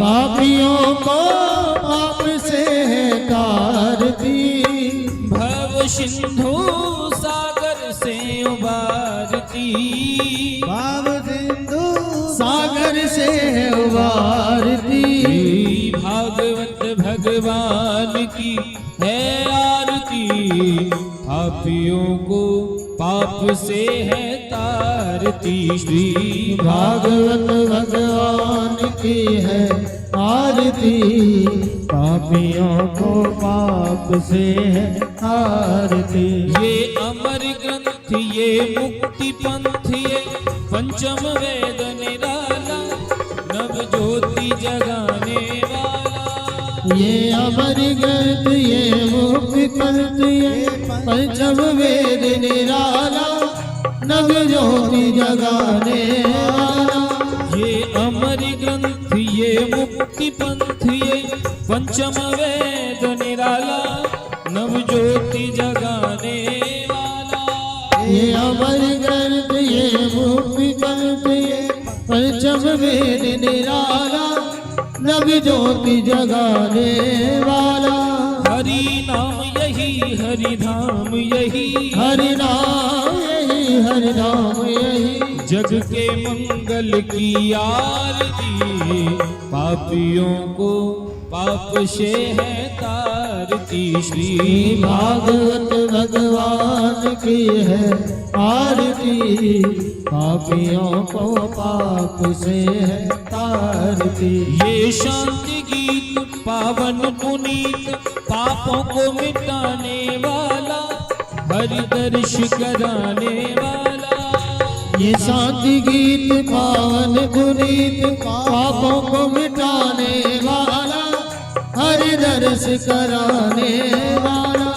पापियों को पाप से है तारती, भव सिंधु सागर से उबारती, भाव सिंधु सागर से है उबारती। भागवत भगवान की है आरती, पापियों को पाप से है तारती। श्री भागवत भगवान की है आरती, पापियों को पाप से है आरती। ये अमर ग्रंथ ये मुक्ति पंथ ये पंचम वेद निराला, नव ज्योति जगाने वाला। ये अमर ग्रंथ ये मुक्ति पंथ ये पंचम वेद निराला, नव ज्योति जगाने वाला। ये अमर ग्रंथ ये मुक्ति पंथ ये पंचम वेद निराला, नव ज्योति जगाने वाला। ये अमर ग्रंथ ये मुक्ति पंथ ये पंचम वेद निराला, नव ज्योति जगाने वाला। हरि नाम यही हरि धाम यही, हरि नाम यही हरि नाम यही, जग के मंगल की आरती, पापियों को पाप से है तारती। श्री भागवत भगवान की है आरती, पापियों को पाप से है तारती। ये शांति गीत पावन पुनीत, पापों को मिटाने वाला, हरि दर्श कराने वाला। ये शांति गीत पावन पुनीत, पापों को मिटाने वाला, हरि दर्श कराने वाला।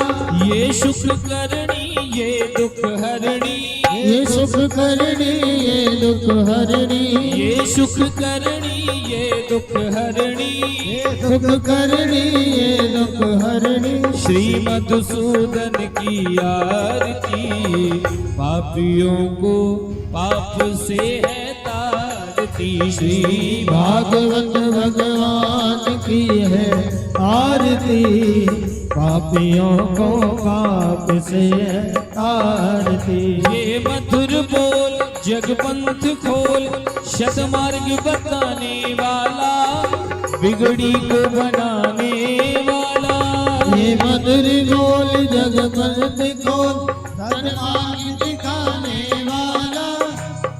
ये सुख करणी ये दुख हरणी, ये सुख करणी ये दुख हरणी, ये सुख करणी ये दुख हरणी, ये दुख करणी ये दुख हरणी। श्री मधुसूदन की आरती, पापियों को पाप से है तारती। श्री भागवत भगवान की है आरती, पापियों को पाप से है तारती। ये मधुर बोल जगपंथ खोल, सतमार्ग बताने वाला, बिगड़ी को बनाने वाला। ये मधुर बोल जगपंथ खोल, सन्मार्ग दिखाने वाला,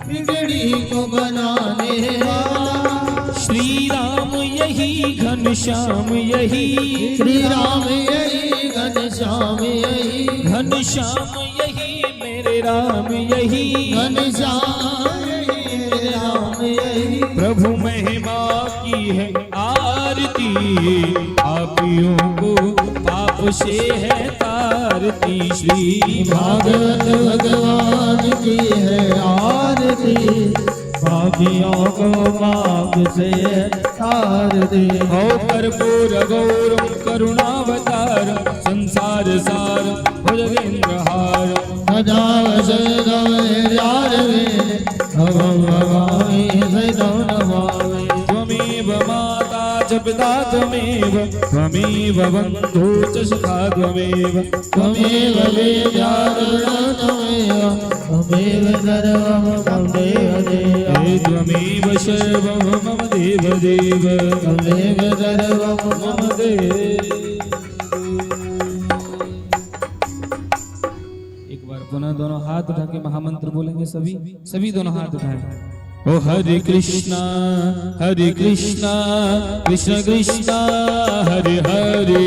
बिगड़ी को बनाने वाला। श्री राम यही घनश्याम यही, श्री राम यही घनश्याम यही, घनश्याम यही मेरे राम यही, घनश्याम यही मेरे राम यही। प्रभु महिमा की है आरती, पापियों को पाप से है तारती। श्री भागवत भगवान की है आरती, पापियों को पाप से तारती। हो कर्पूर गौरम करुणावतार, संसार सार भुजगेंद्र हार। सदा वसदं यारवे, भवं भवामि सदा नमामि। त्वमेव माता च पिता त्वमेव, त्वमेव बन्धु च सखा त्वमेव, त्वमेव विद्याधरं त्वमेव, त्वमेव सर्वं मम देवदेव। हे त्वमेव सर्वं मम देवदेव, त्वमेव सर्वं मम देव। एक बार पुनः दोनों हाथ उठा के महामंत्र बोलेंगे। सभी दोनों हाथ उठाएं। ओ हरे कृष्णा कृष्ण कृष्ण हरे हरे,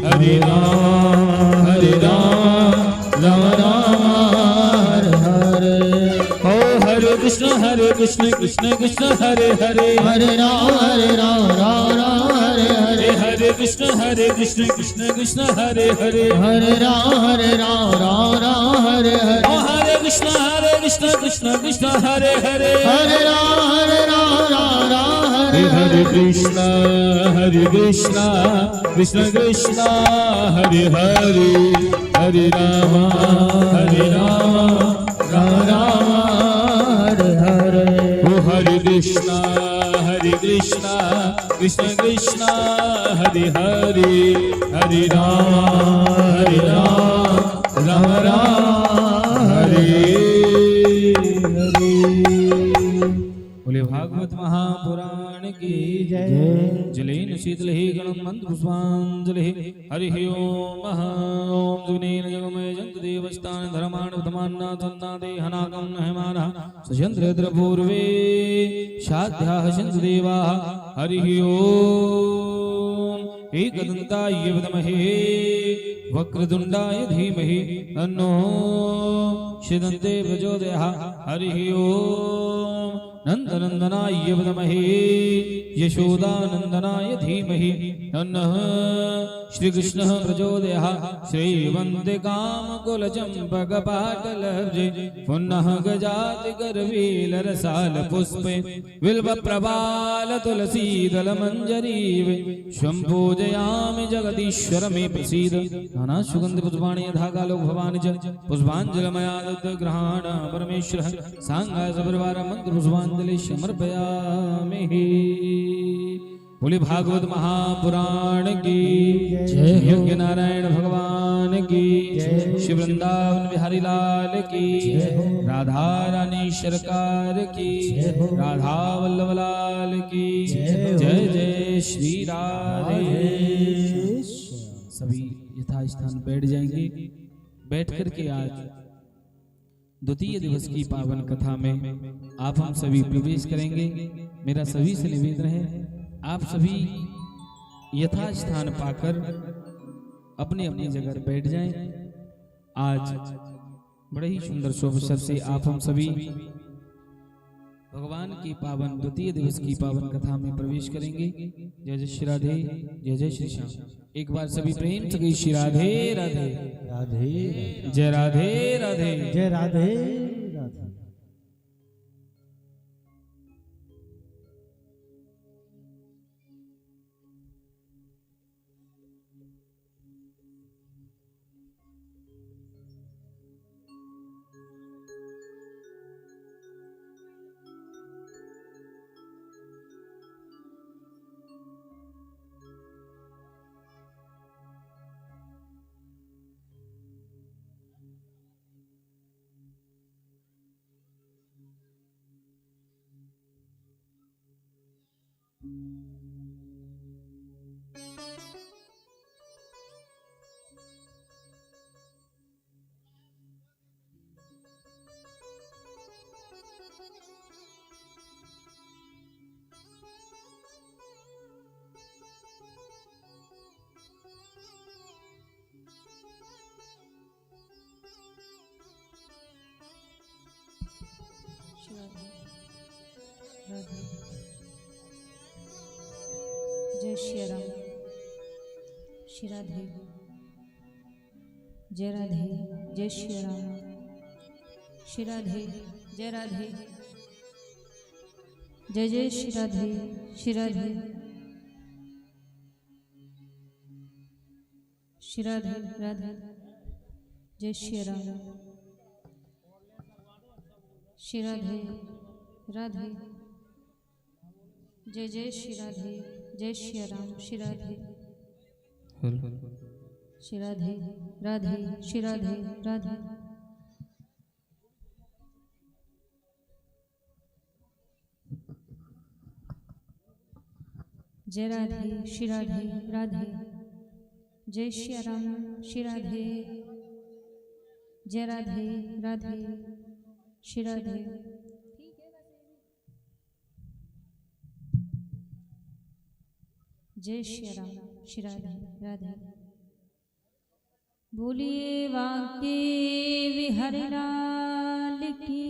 हरे राम राम राम हरे हरे। ओ हरे कृष्ण कृष्ण कृष्ण हरे हरे, हरे राम राम राम हरे हरे। हरे कृष्ण कृष्ण कृष्ण हरे हरे, हरे राम राम राम हरे हरे। ओ हरे कृष्ण कृष्ण कृष्ण हरे हरे, हरे राम राम हरे हरे हरे। कृष्ण कृष्ण कृष्ण हरे हरे, हरे राम राम राम राम हरे हरे। ओ हरे कृष्ण हरे कृष्णा कृष्ण कृष्णा हरे हरे हरे राम राम राम हरे हरे। बोले भागवत महापुराण की जय। जलेन शीतल ही गणम मंत्र पुष्पांजलि हरि ओम ओम जुनेन जगमय जंत देवस्थान धर्माण धर्मान्ना चन्नादे हनाकं हेमाना सजंद्र पूर्वे शाध्याः सन्तु देवाः हरि ओम एकदन्ताय विद्महे वक्रतुण्डाय धीमहि तन्नो सिद्धन्ते प्रचोदयात् हरि ओम नंदनंदनाय विद्महे यशोदानंदनाय धीमहि तन्नः श्रीकृष्णः प्रचोदयात् श्रीवन्दे कामकुलचम्पकपाटलब्जे पुनः गजाति गर्वीलरसालपुष्पे बिल्वप्रवालतुलसीदलमञ्जरीवे सम्पूजयामि जगदीश्वर मे प्रसीद। नाना सुगन्ध पुष्पाणि यथाकालो भवानि च पुष्पाञ्जलिमया दत्तग्रहाण परमेश्वरः साङ्गाय सपरिवार मन्त्र पुष्पाञ्जलि समर्पयामि। बोले भागवत महापुराण की जय। योग्य नारायण भगवान की श्री वृंदावन बिहारी लाल की राधा रानी सरकार की राधा वल्लभ लाल की जय जय श्री राधे। सभी यथास्थान बैठ जाएंगे। बैठ करके आज द्वितीय दिवस की पावन कथा में आप हम सभी प्रवेश करेंगे। मेरा सभी से निवेदन है आप सभी यथास्थान पाकर अपने अपनी जगह बैठ जाएं। आज बड़े ही सुंदर अवसर से आप हम सभी भगवान की पावन द्वितीय दिवस की पावन कथा में प्रवेश करेंगे। जय जय श्री राधे जय जय श्री श्याम। एक बार सभी प्रेम से कहिए श्री राधे राधे राधे जय राधे राधे जय राधे राधे। राधे जय श्री राम श्री राधे जय राधे जय श्री राम श्री राधे जय राधे जय जय श्री राधे श्री राधे श्री राधे राधे जय श्री राम श्री राधे राधे जय जय श्री राधे जय श्री राम श्री राधे श्री राधे राधे श्री राधे राधे जय राधे श्री राधे राधे जय श्री राम श्री राधे जय राधे राधे श्री राधे जय श्री राम श्री राधे राधे बोलिए वाके विहर लाल की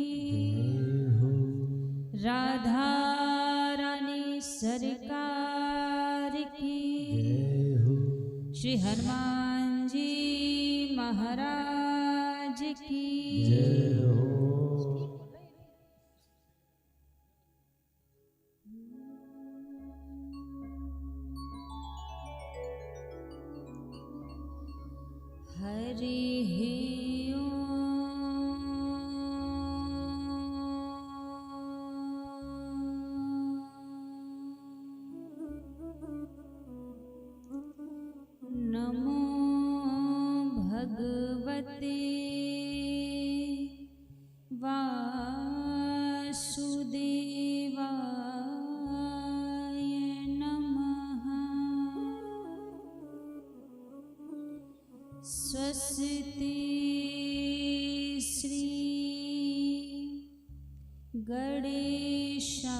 राधा रानी सरकार की श्री हनुमान जी महाराज की हरि ओम गणेशाय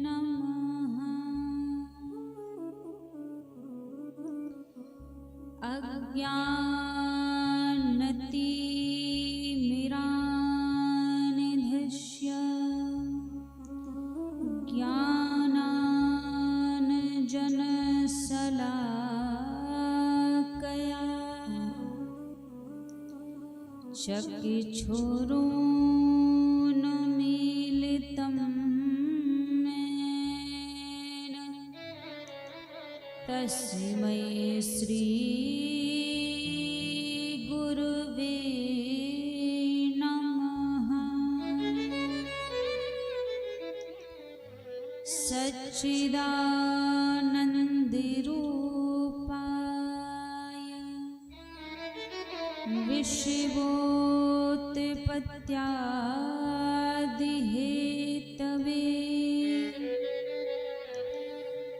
नमः। अज्ञानतिमिरान्धस्य ज्ञानाञ्जनशलाकया चक्षुरुन्मीलितं येन तस्मै श्री गुरुवे नमः। सच्चिदानन्दरूपाय विश्वोत्पत्त्यादिहेतवे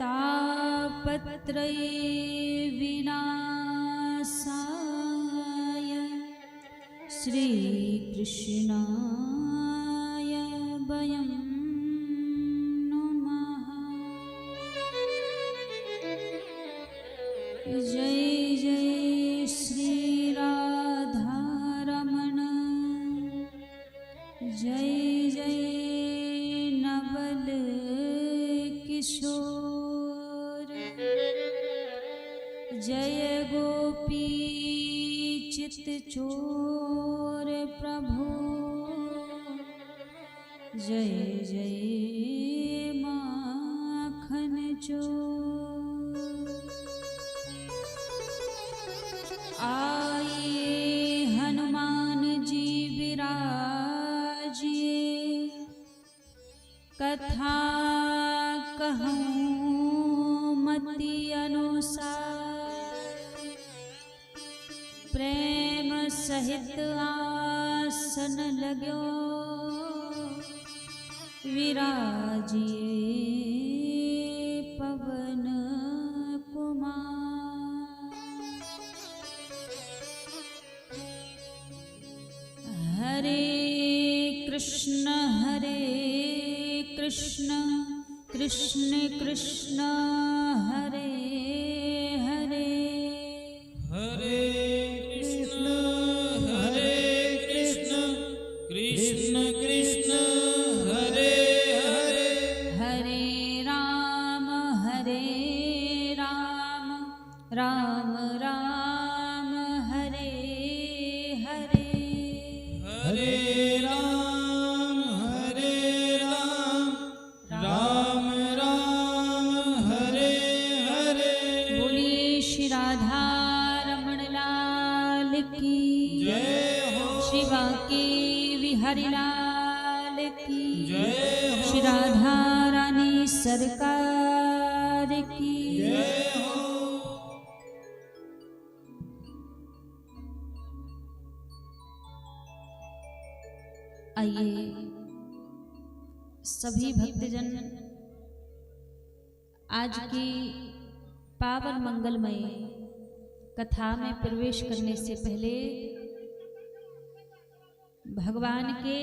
तापत्रये विनाशाय श्रीकृष्णाय वयं नमः। जय जय श्री राधारमण, जय जय नवल किशोर, जय गोपी चित चोर प्रभु, जय जय माखन चोर। आइए हनुमान जी विराजिए, कथा कहूँ मति अनुसार, प्रेम सहित आसन लाग्यो विराजिए पवन कुमार। हरे कृष्ण कृष्ण कृष्ण हरे हरे, हरे कृष्ण कृष्ण कृष्ण हरे हरे, हरे राम राम राम हरे हरे, हरे राम राम राम हरे हरे। बोलिए श्री राधा रमण लाल की जय हो, श्री बांके बिहारी लाल की जय हो, श्री राधा रानी सरकार की जय हो। आइए सभी भक्तजन आज की पावन मंगलमय कथा में प्रवेश करने से पहले भगवान के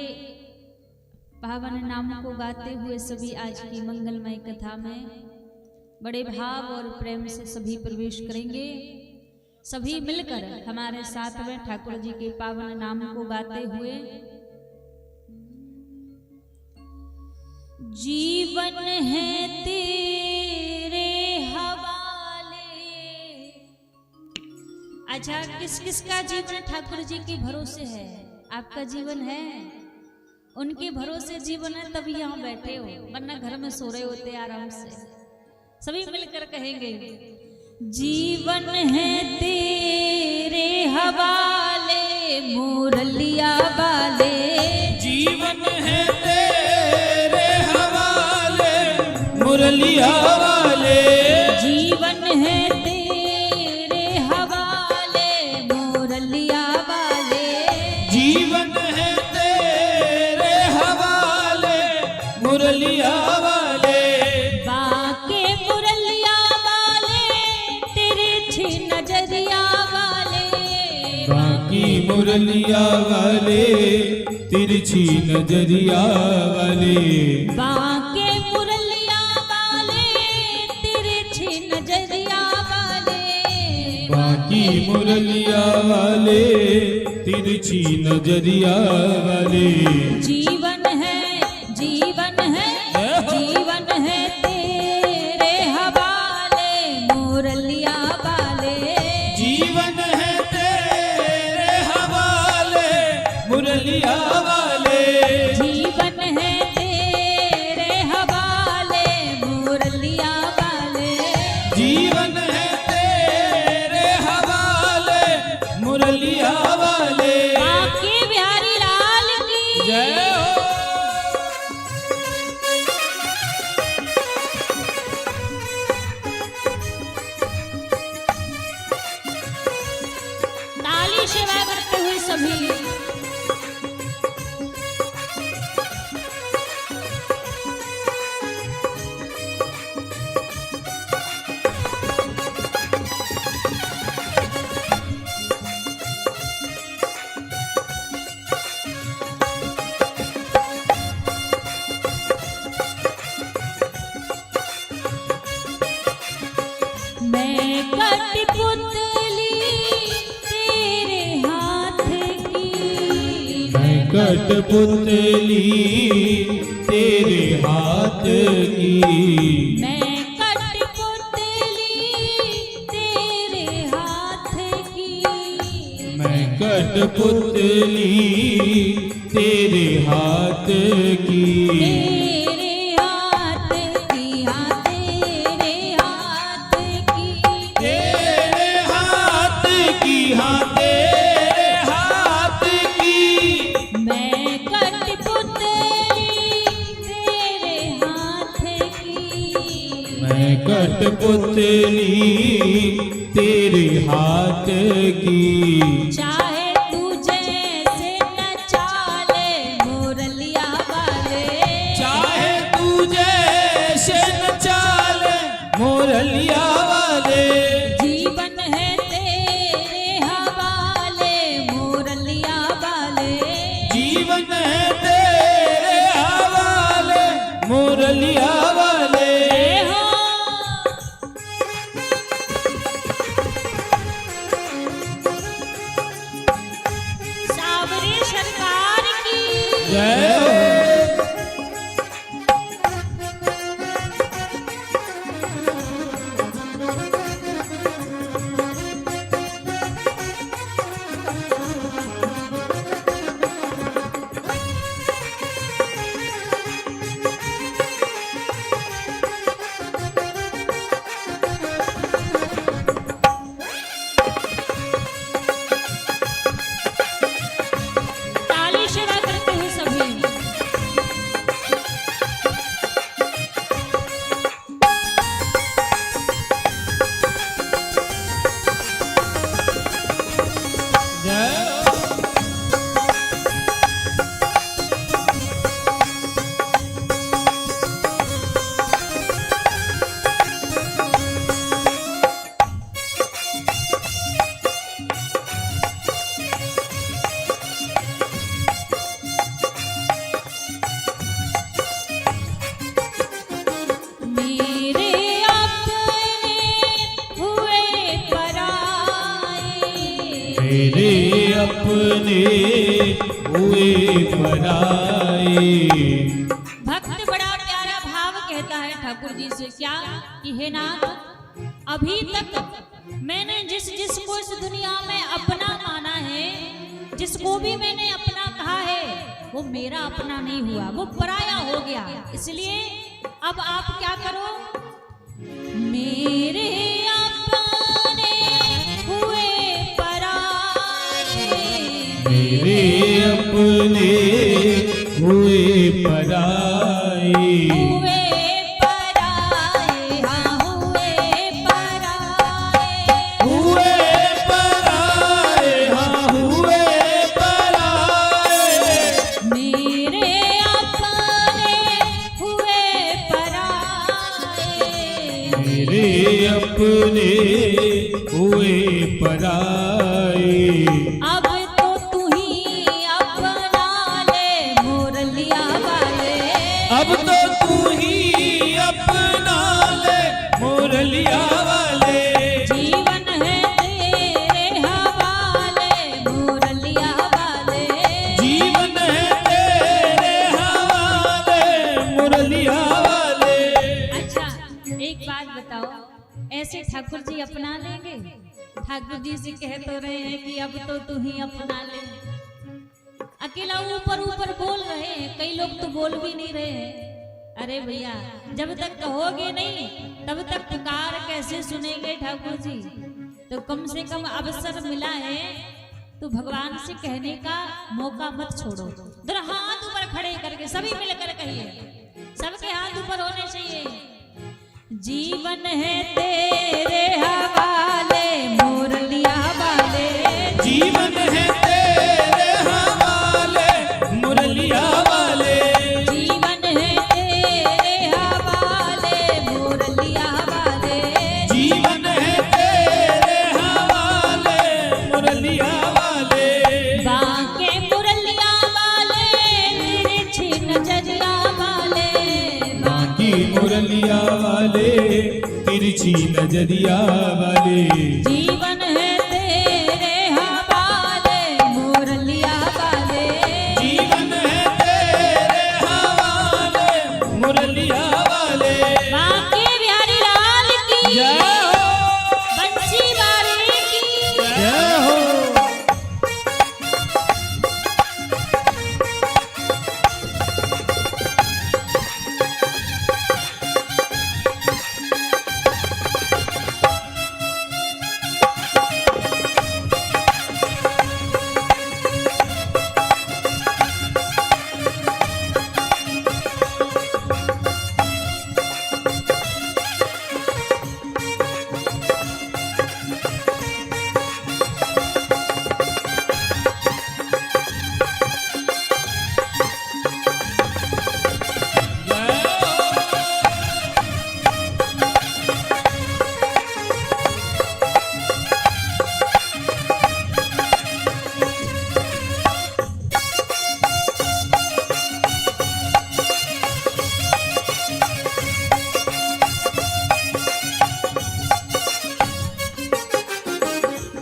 पावन नाम को गाते हुए सभी आज की मंगलमय कथा में बड़े भाव और प्रेम से सभी प्रवेश करेंगे। सभी मिलकर हमारे साथ में ठाकुर जी के पावन नाम को गाते हुए जीवन है तेरे हवाले। अच्छा, किस किस का जीवन ठाकुर जी के भरोसे है? आपका जीवन है? उनके भरोसे जीवन है तभी यहाँ बैठे हो, वरना घर में सो रहे होते आराम से। सभी मिलकर कहेंगे जीवन है तेरे हवाले मुरलिया वाले, जीवन है तेरे हवाले मुरलिया वाले, जीवन है तेरे हवाले मुरलिया वाले, जीवन है तेरे हवाले मुरलिया वाले, बाके मुरलिया वाले तिरछी नजरिया वाले, बाकी मुरलिया वाले तिरछी नजरिया वाले, बांके मुरलिया वाले तिरछी नजरिया वाले, बाकी मुरलिया वाले तिरछी नजरिया वाले। जीवन है जीवन है जीवन है तेरे हवाले मुरलिया वाले, जीवन है तेरे हवाले मुरलिया वाले, जीवन है तेरे हवाले मुरलिया वाले, जीवन है तेरे हवाले मुरलिया वाले। बांके बिहारी लाल की जय हो। ताली सेवा करते हुए सभी मैं कठपुतली तेरे हाथ की, मैं कठपुतली तेरे हाथ की, मैं कठपुतली तेरे हाथ की, मैं कठपुतली तेरे हाथ की, तेरे हाथ की हाँ तेरे हाथ की, तेरे हाथ की हाँ तेरे हाथ की, मैं कठपुतली तेरे हाथ की, मैं कठपुतली तेरे हाथ की। चाहे तू जैसे नचा ले मुरलिया वाले, चाहे तू जैसे नचा ले मुरलिया वाले, जीवन है तेरे हवाले मुरलिया वाले, जीवन है तेरे हवाले मुरलिया वाले। जय हो। सावरी सरकार की जय हो। ताली सेवा करते हुए सभी जय हो। मेरे अपने हुए पराए, मेरे अपने हुए पराए। भक्त बड़ा प्यारा भाव कहता है ठाकुर जी से, क्या कि हे नाथ, अभी तक मैंने जिसको इस दुनिया में अपना माना है, जिसको भी मैंने अपना कहा है, वो मेरा अपना नहीं हुआ, वो पराया हो गया। इसलिए अब आप क्या करो, मेरे अपने हुए पराए, मेरे अपने हुए पराए। हुए पराए हाँ हुए पराए, हुए पराए हाँ हुए पराए। मेरे अपने हुए पराए, मेरे अपने हुए पराए। अब तो तू ही अपना ले अब तो तू ही अपना ले मुरलिया वाले। जीवन है तेरे हवाले मुरलिया वाले। जीवन है तेरे हवाले मुरलिया वाले। अच्छा एक बात बताओ, ऐसे ठाकुर जी अपना लेंगे? ठाकुर जी से कह तो रहे हैं कि अब तो तू ही अपना ले। अकेला ऊपर ऊपर बोल रहे हैं, कई लोग तो बोल भी नहीं रहे हैं। अरे भैया जब तक कहोगे नहीं तब तक पुकार कैसे सुनेंगे ठाकुर जी? तो कम से कम अवसर मिला है तो भगवान से कहने का मौका मत छोड़ो। जरा हाथ ऊपर खड़े करके सभी मिलकर कहिए, सबके हाथ ऊपर होने चाहिए। जीवन है तेरे हवाले मुरलिया वाले। जीवन है तेरे हवाले मुरलिया वाले। जीवन है तेरे हवाले मुरलिया वाले। जीवन है तेरे हवाले मुरलिया वाले। बांके मुरलिया वाले तिरछी नजरिया वाले। बाकी मुरलिया वाले तिरछी नजरिया वाले। जीवन है तेरे हवाले मुरलिया वाले। जीवन है तेरे हवाले मुरलिया वाले। बांके बिहारी लाल की जय हो बंसी वाले की। जय हो।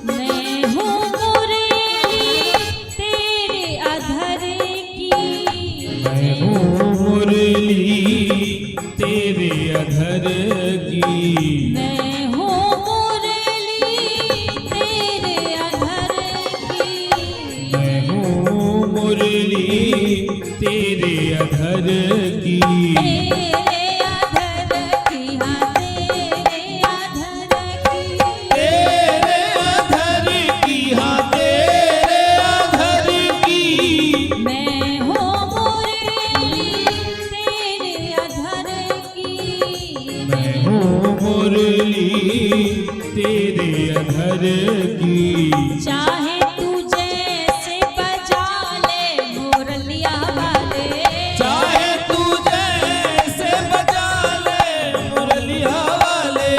मैं हूँ मुरली तेरे अधर की। मैं हूँ मुरली तेरे अधर की। मैं हूँ मुरली तेरे अधर की। मैं हूँ मुरली तेरे अधर की। तेरे अधर की हाँ तेरे अधर की। तेरे अधर की हाँ तेरे अधर की। मैं हूँ मुरली तेरे अधर की। मैं हूँ मुरली तेरे अधर की। चाहे तू जैसे बजा ले मुरलिया वाले। चाहे तू जैसे बजा ले मुरलिया वाले।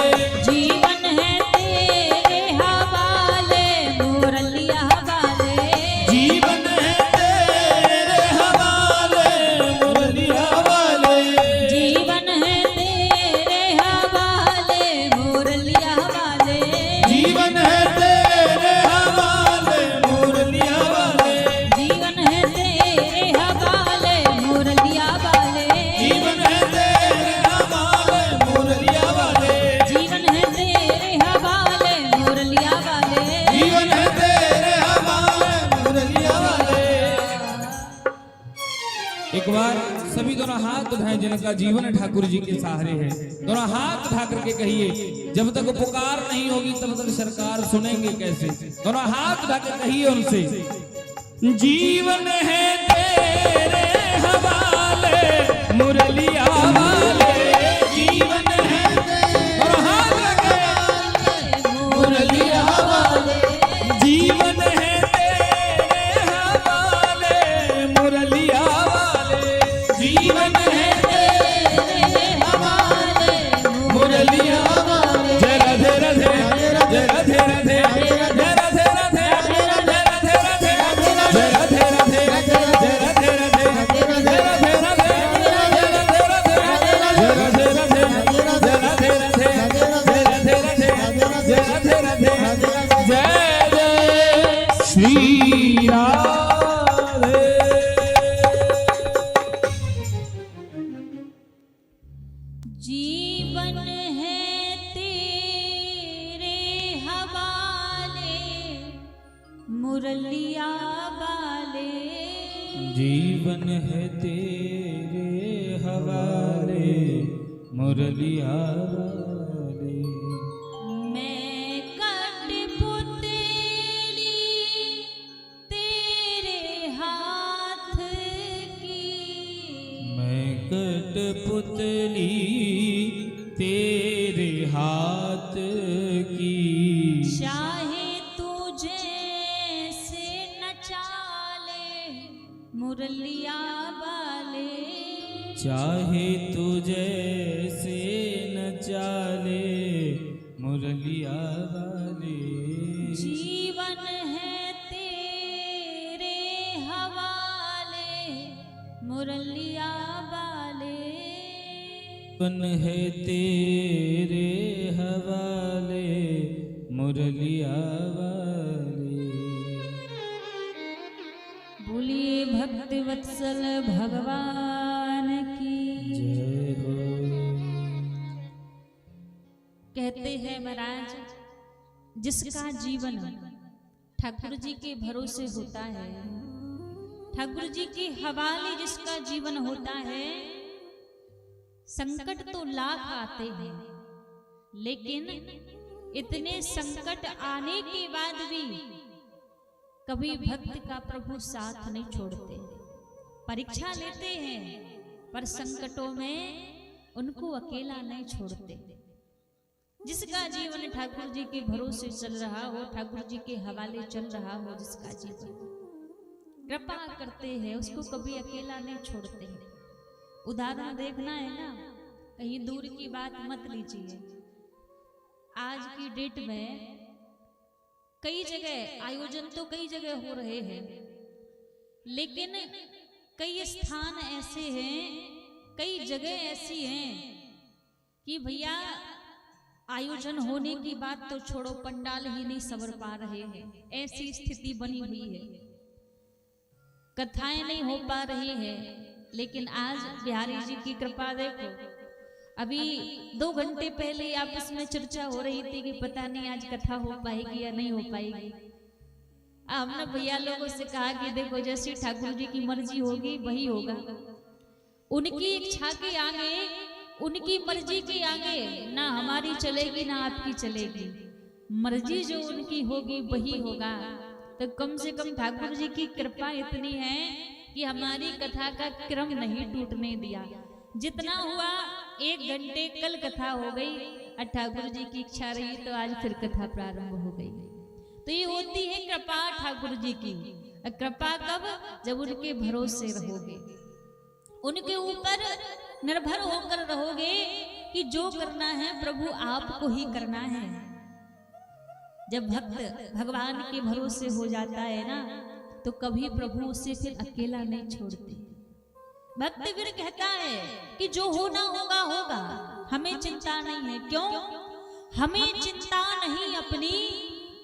जीवन है तेरे हवाले मुरलिया वाले। जीवन है तेरे हवाले मुरलिया वाले। जीवन है तेरे हवाले मुरलिया वाले। जीवन है तेरे हवाले मुरलिया वाले। जीवन है तेरे हवाले मुरलिया वाले। जीवन है तेरे हवाले मुरलिया वाले। जीवन है तेरे हवाले मुरलिया वाले। जीवन है तेरे हवाले मुरलिया वाले। एक बार सभी दोनों हाथ उठाएं जिनका जीवन ठाकुर जी के सहारे है। दोनों हाथ उठा करके कहिए, जब तक पुकार नहीं होगी तब तक सरकार सुनेंगे कैसे? दोनों हाथ उठा के कहिए उनसे, जीवन है तेरे हवाले मुरलिया वाले। जीवन है दोनों हाथ लगे मुरलिया वाले। जीवन है तेरे हवाले मुरलिया वाले। जीवन है तेरे हवाले मुरलिया वाले। जय राधे राधे जय राधे राधे जय राधे राधे जय राधे राधे जय राधे राधे जय राधे राधे जय राधे राधे जय राधे राधे जीवन है तेरे हवाले मुरलिया वाले, जीवन है तेरे हवाले मुरलिया वाले। मैं कठपुतली तेरे हाथ की, मैं कठपुतली तेरे हाथ की, चाहे तुझे से नचा ले मुरलिया वाले, चाहे तुझे से न चाले मुरलिया वाले। जीवन है तेरे हवाले मुरलिया वाले, जीवन है तेरे हवाले मुरलिया वाले। बोलिए भक्त वत्सल भगवान की जय हो। कहते हैं महाराज, जिसका जीवन ठाकुर जी के भरोसे होता है, ठाकुर जी के हवाले जिसका जीवन होता है, संकट तो लाख आते हैं, लेकिन इतने संकट आने के बाद भी कभी भक्त का प्रभु साथ नहीं छोड़ते। परीक्षा लेते हैं पर संकटों में उनको अकेला नहीं छोड़ते। जिसका जीवन ठाकुर जी के भरोसे चल रहा हो, ठाकुर जी के हवाले चल रहा हो, जिसका जीवन कृपा करते हैं, उसको कभी अकेला नहीं छोड़ते हैं। उदाहरण देखना है ना, कहीं दूर की बात मत लीजिए। आज की डेट में कई जगह आयोजन तो कई जगह हो रहे हैं, लेकिन कई स्थान ऐसे हैं, कई जगह ऐसी हैं कि भैया आयोजन होने की बात तो छोड़ो, पंडाल ही नहीं संवर पा रहे हैं। ऐसी स्थिति बनी हुई है, कथाएं नहीं हो पा रही है। लेकिन आज बिहारी जी की कृपा देखो, अभी 2 घंटे पहले आपस में चर्चा हो रही थी कि पता नहीं आज कथा हो पाएगी या नहीं हो पाएगी। हमने भैया लोगों से कहा कि देखो, जैसी ठाकुर जी की मर्जी होगी वही होगा। उनकी इच्छा के आगे, उनकी मर्जी के आगे ना हमारी चलेगी ना आपकी चलेगी। मर्जी जो उनकी होगी वही होगा। तो कम से कम ठाकुर जी की कृपा इतनी है कि हमारी कथा का क्रम नहीं टूटने दिया। जितना हुआ 1 घंटे कल कथा हो गई, और ठाकुर जी की इच्छा रही तो आज फिर कथा प्रारंभ हो गई। तो ये होती है कृपा ठाकुर जी की। कृपा कब? जब उनके भरोसे रहोगे, उनके ऊपर निर्भर होकर रहोगे कि जो करना है प्रभु आपको ही करना है। जब भक्त भगवान के भरोसे हो जाता है ना, तो कभी प्रभु उसे फिर अकेला नहीं छोड़ते। भक्त फिर कहता है कि जो होना होगा होगा, हमें चिंता नहीं है। क्यों? हमें चिंता नहीं अपनी,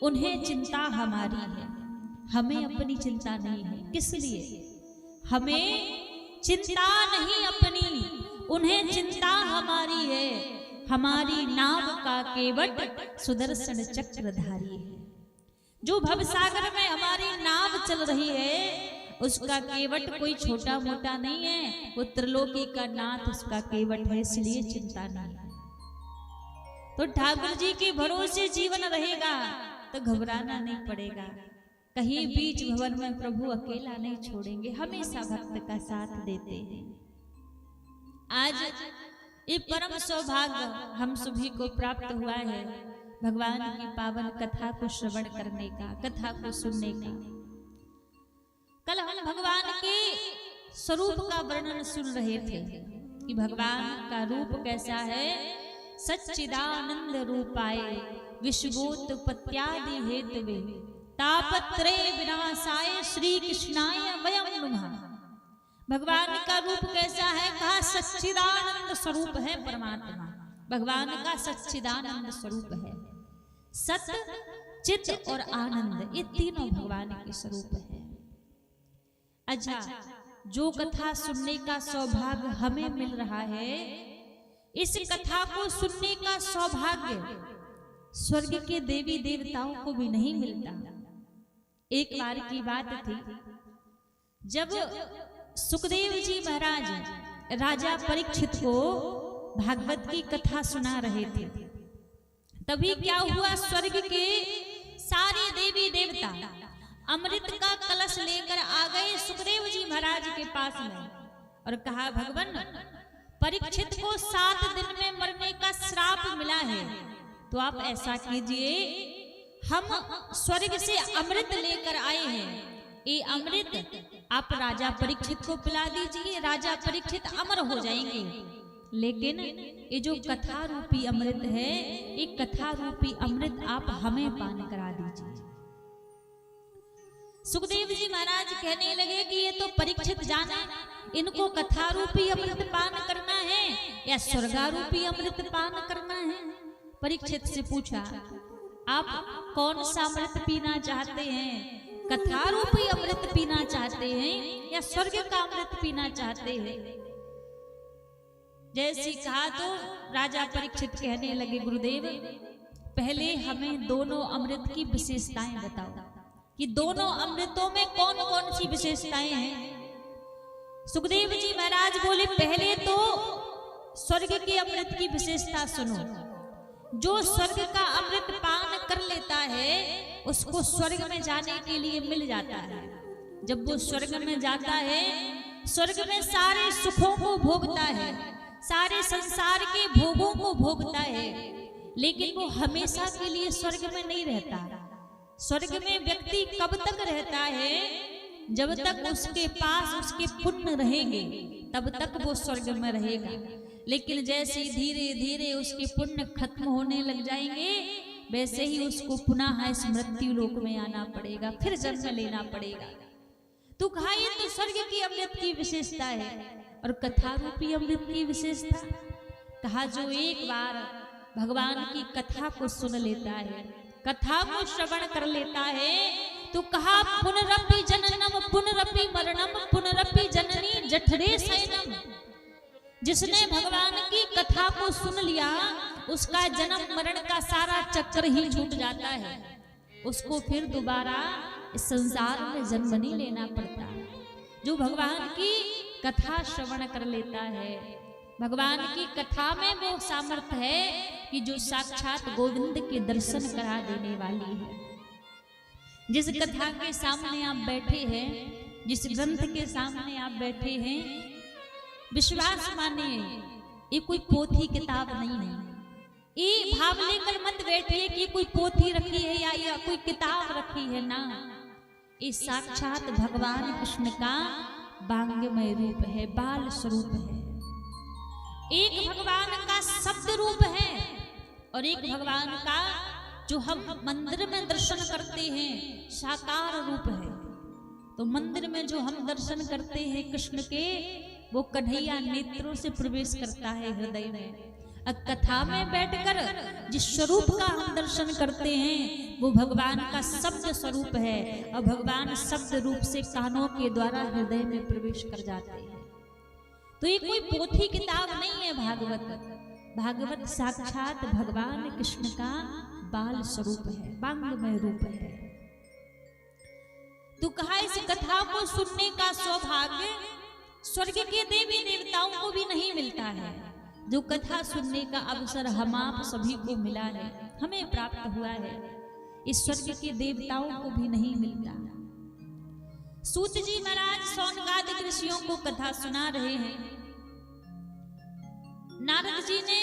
उन्हें चिंता हमारी है। हमें अपनी चिंता नहीं है। किस लिए? हमें चिंता नहीं अपनी, उन्हें चिंता हमारी है। हमारी नाव का केवट सुदर्शन चक्रधारी है। जो भवसागर में हमारी नाव चल रही है, उसका केवट कोई छोटा मोटा नहीं है, वो त्रिलोकी का नाथ उसका केवट है, इसलिए चिंता नहीं। तो ठाकुर जी के भरोसे जीवन रहेगा तो घबराना नहीं पड़ेगा। कहीं बीच भवन में प्रभु अकेला नहीं छोड़ेंगे, हमेशा भक्त का साथ देते हैं। आज ये परम सौभाग्य हम सभी को प्राप्त हुआ है भगवान की पावन कथा को श्रवण करने का, कथा को सुनने का। कल हम भगवान के स्वरूप का वर्णन सुन रहे थे कि भगवान का रूप कैसा है। सच्चिदानंद रूपाय विश्वोत्पत्त्यादि हेतवे तापत्रय विनाशाय श्री कृष्णाय वयं नमः। भगवान का रूप कैसा है? कहा सच्चिदानंद स्वरूप है परमात्मा। भगवान का सच्चिदानंद स्वरूप है। सत्य, चित और आनंद, ये तीनों भगवान के स्वरूप है। अच्छा, जो कथा सुनने का सौभाग्य हमें मिल रहा है, इस कथा को सुनने का सौभाग्य स्वर्ग के देवी देवताओं को भी नहीं मिलता। एक बार की बात थी, जब सुखदेव जी महाराज राजा परीक्षित को भागवत की कथा सुना रहे थे, तभी क्या हुआ, स्वर्ग के सारे देवी देवता अमृत का कलश लेकर आ गए सुखदेव जी महाराज के पास में और कहा, भगवान परीक्षित को 7 दिन में मरने का श्राप मिला है, तो आप ऐसा कीजिए, हम स्वर्ग से अमृत लेकर आए हैं, ये अमृत आप राजा परीक्षित को पिला दीजिए, राजा परीक्षित अमर हो जाएंगे। लेकिन ये जो कथा रूपी अमृत है, ये कथा रूपी अमृत आप हमें पान करा दीजिए। सुखदेव जी महाराज कहने लगे कि ये तो परीक्षित जाने, इनको कथा रूपी अमृत पान करना है या स्वर्गारूपी अमृत पान करना है। परीक्षित से पूछा, आप कौन सा अमृत पीना चाहते हैं, कथा रूपी अमृत पीना चाहते हैं या स्वर्ग का अमृत पीना चाहते हैं? जैसे कहा तो राजा परीक्षित कहने लगे, गुरुदेव पहले हमें दोनों अमृत की विशेषताएं बताओ कि दोनों अमृतों में कौन कौन सी विशेषताएं हैं। सुखदेव जी महाराज बोले, पहले तो स्वर्ग के अमृत की विशेषता सुनो। जो स्वर्ग का अमृत पान कर लेता है उसको स्वर्ग में जाने के लिए मिल जाता है। जब वो स्वर्ग में जाता है, स्वर्ग में सारे सुखों को भोगता है, सारे संसार के भोगों को भोगता है, लेकिन वो हमेशा के लिए स्वर्ग में नहीं रहता। स्वर्ग में व्यक्ति कब तक रहता है, जब तक उसके पास उसके पुण्य रहेंगे तब तक वो स्वर्ग में रहेगा। लेकिन जैसे धीरे धीरे उसके पुण्य खत्म होने लग जाएंगे, वैसे ही उसको पुनः इस मृत्यु लोक में आना पड़ेगा, फिर जन्म लेना पड़ेगा। तो कहा ये तो स्वर्ग की अमृत की विशेषता है। और कथा रूपी अमृत की विशेषता कहा, जो एक बार भगवान की कथा को सुन लेता है, कथा को श्रवण कर लेता है, तो कहा पुनरपि जननम पुनरपि मरणम पुनरपि जननी जठरे शयनम। जिसने भगवान की कथा को सुन लिया, उसका जन्म मरण का सारा चक्कर ही छूट जाता है, उसको फिर दोबारा इस संसार में जन्म नहीं लेना पड़ता। जो भगवान की कथा श्रवण कर लेता है, भगवान की कथा में वो सामर्थ्य है कि जो साक्षात गोविंद के दर्शन करा देने वाली है। जिस कथा के सामने आप बैठे हैं, जिस ग्रंथ के सामने आप बैठे हैं, विश्वास मानिए ये कोई पोथी किताब नहीं है। ये भाव लेकर मत बैठिए कि कोई पोथी रखी है या कोई किताब रखी है ना, ये साक्षात भगवान कृष्ण का बांग्यमय रूप है, बाल स्वरूप है। एक भगवान का शब्द रूप है और एक भगवान का जो हम मंदिर में दर्शन करते हैं साकार रूप है। तो मंदिर में जो हम दर्शन करते हैं कृष्ण के, वो कन्हैया नेत्रों से प्रवेश करता है हृदय में। कथा में बैठकर जिस स्वरूप का हम दर्शन करते हैं वो भगवान का शब्द स्वरूप है, और भगवान शब्द रूप से कानों के द्वारा हृदय में प्रवेश कर जाते हैं। तो ये कोई पोथी किताब नहीं है भागवत। भागवत साक्षात भगवान कृष्ण का बाल स्वरूप है, बांग्यमय रूप है। तो कहा इस कथा को सुनने का सौभाग्य स्वर्ग के देवी देवताओं को भी नहीं मिलता है। जो कथा सुनने का अवसर हम आप सभी को मिला है, हमें प्राप्त हुआ है, इस स्वर्ग के देवताओं को भी नहीं मिलता। सूत जी महाराज सौनकादिक ऋषियों को कथा सुना रहे हैं। नारद जी ने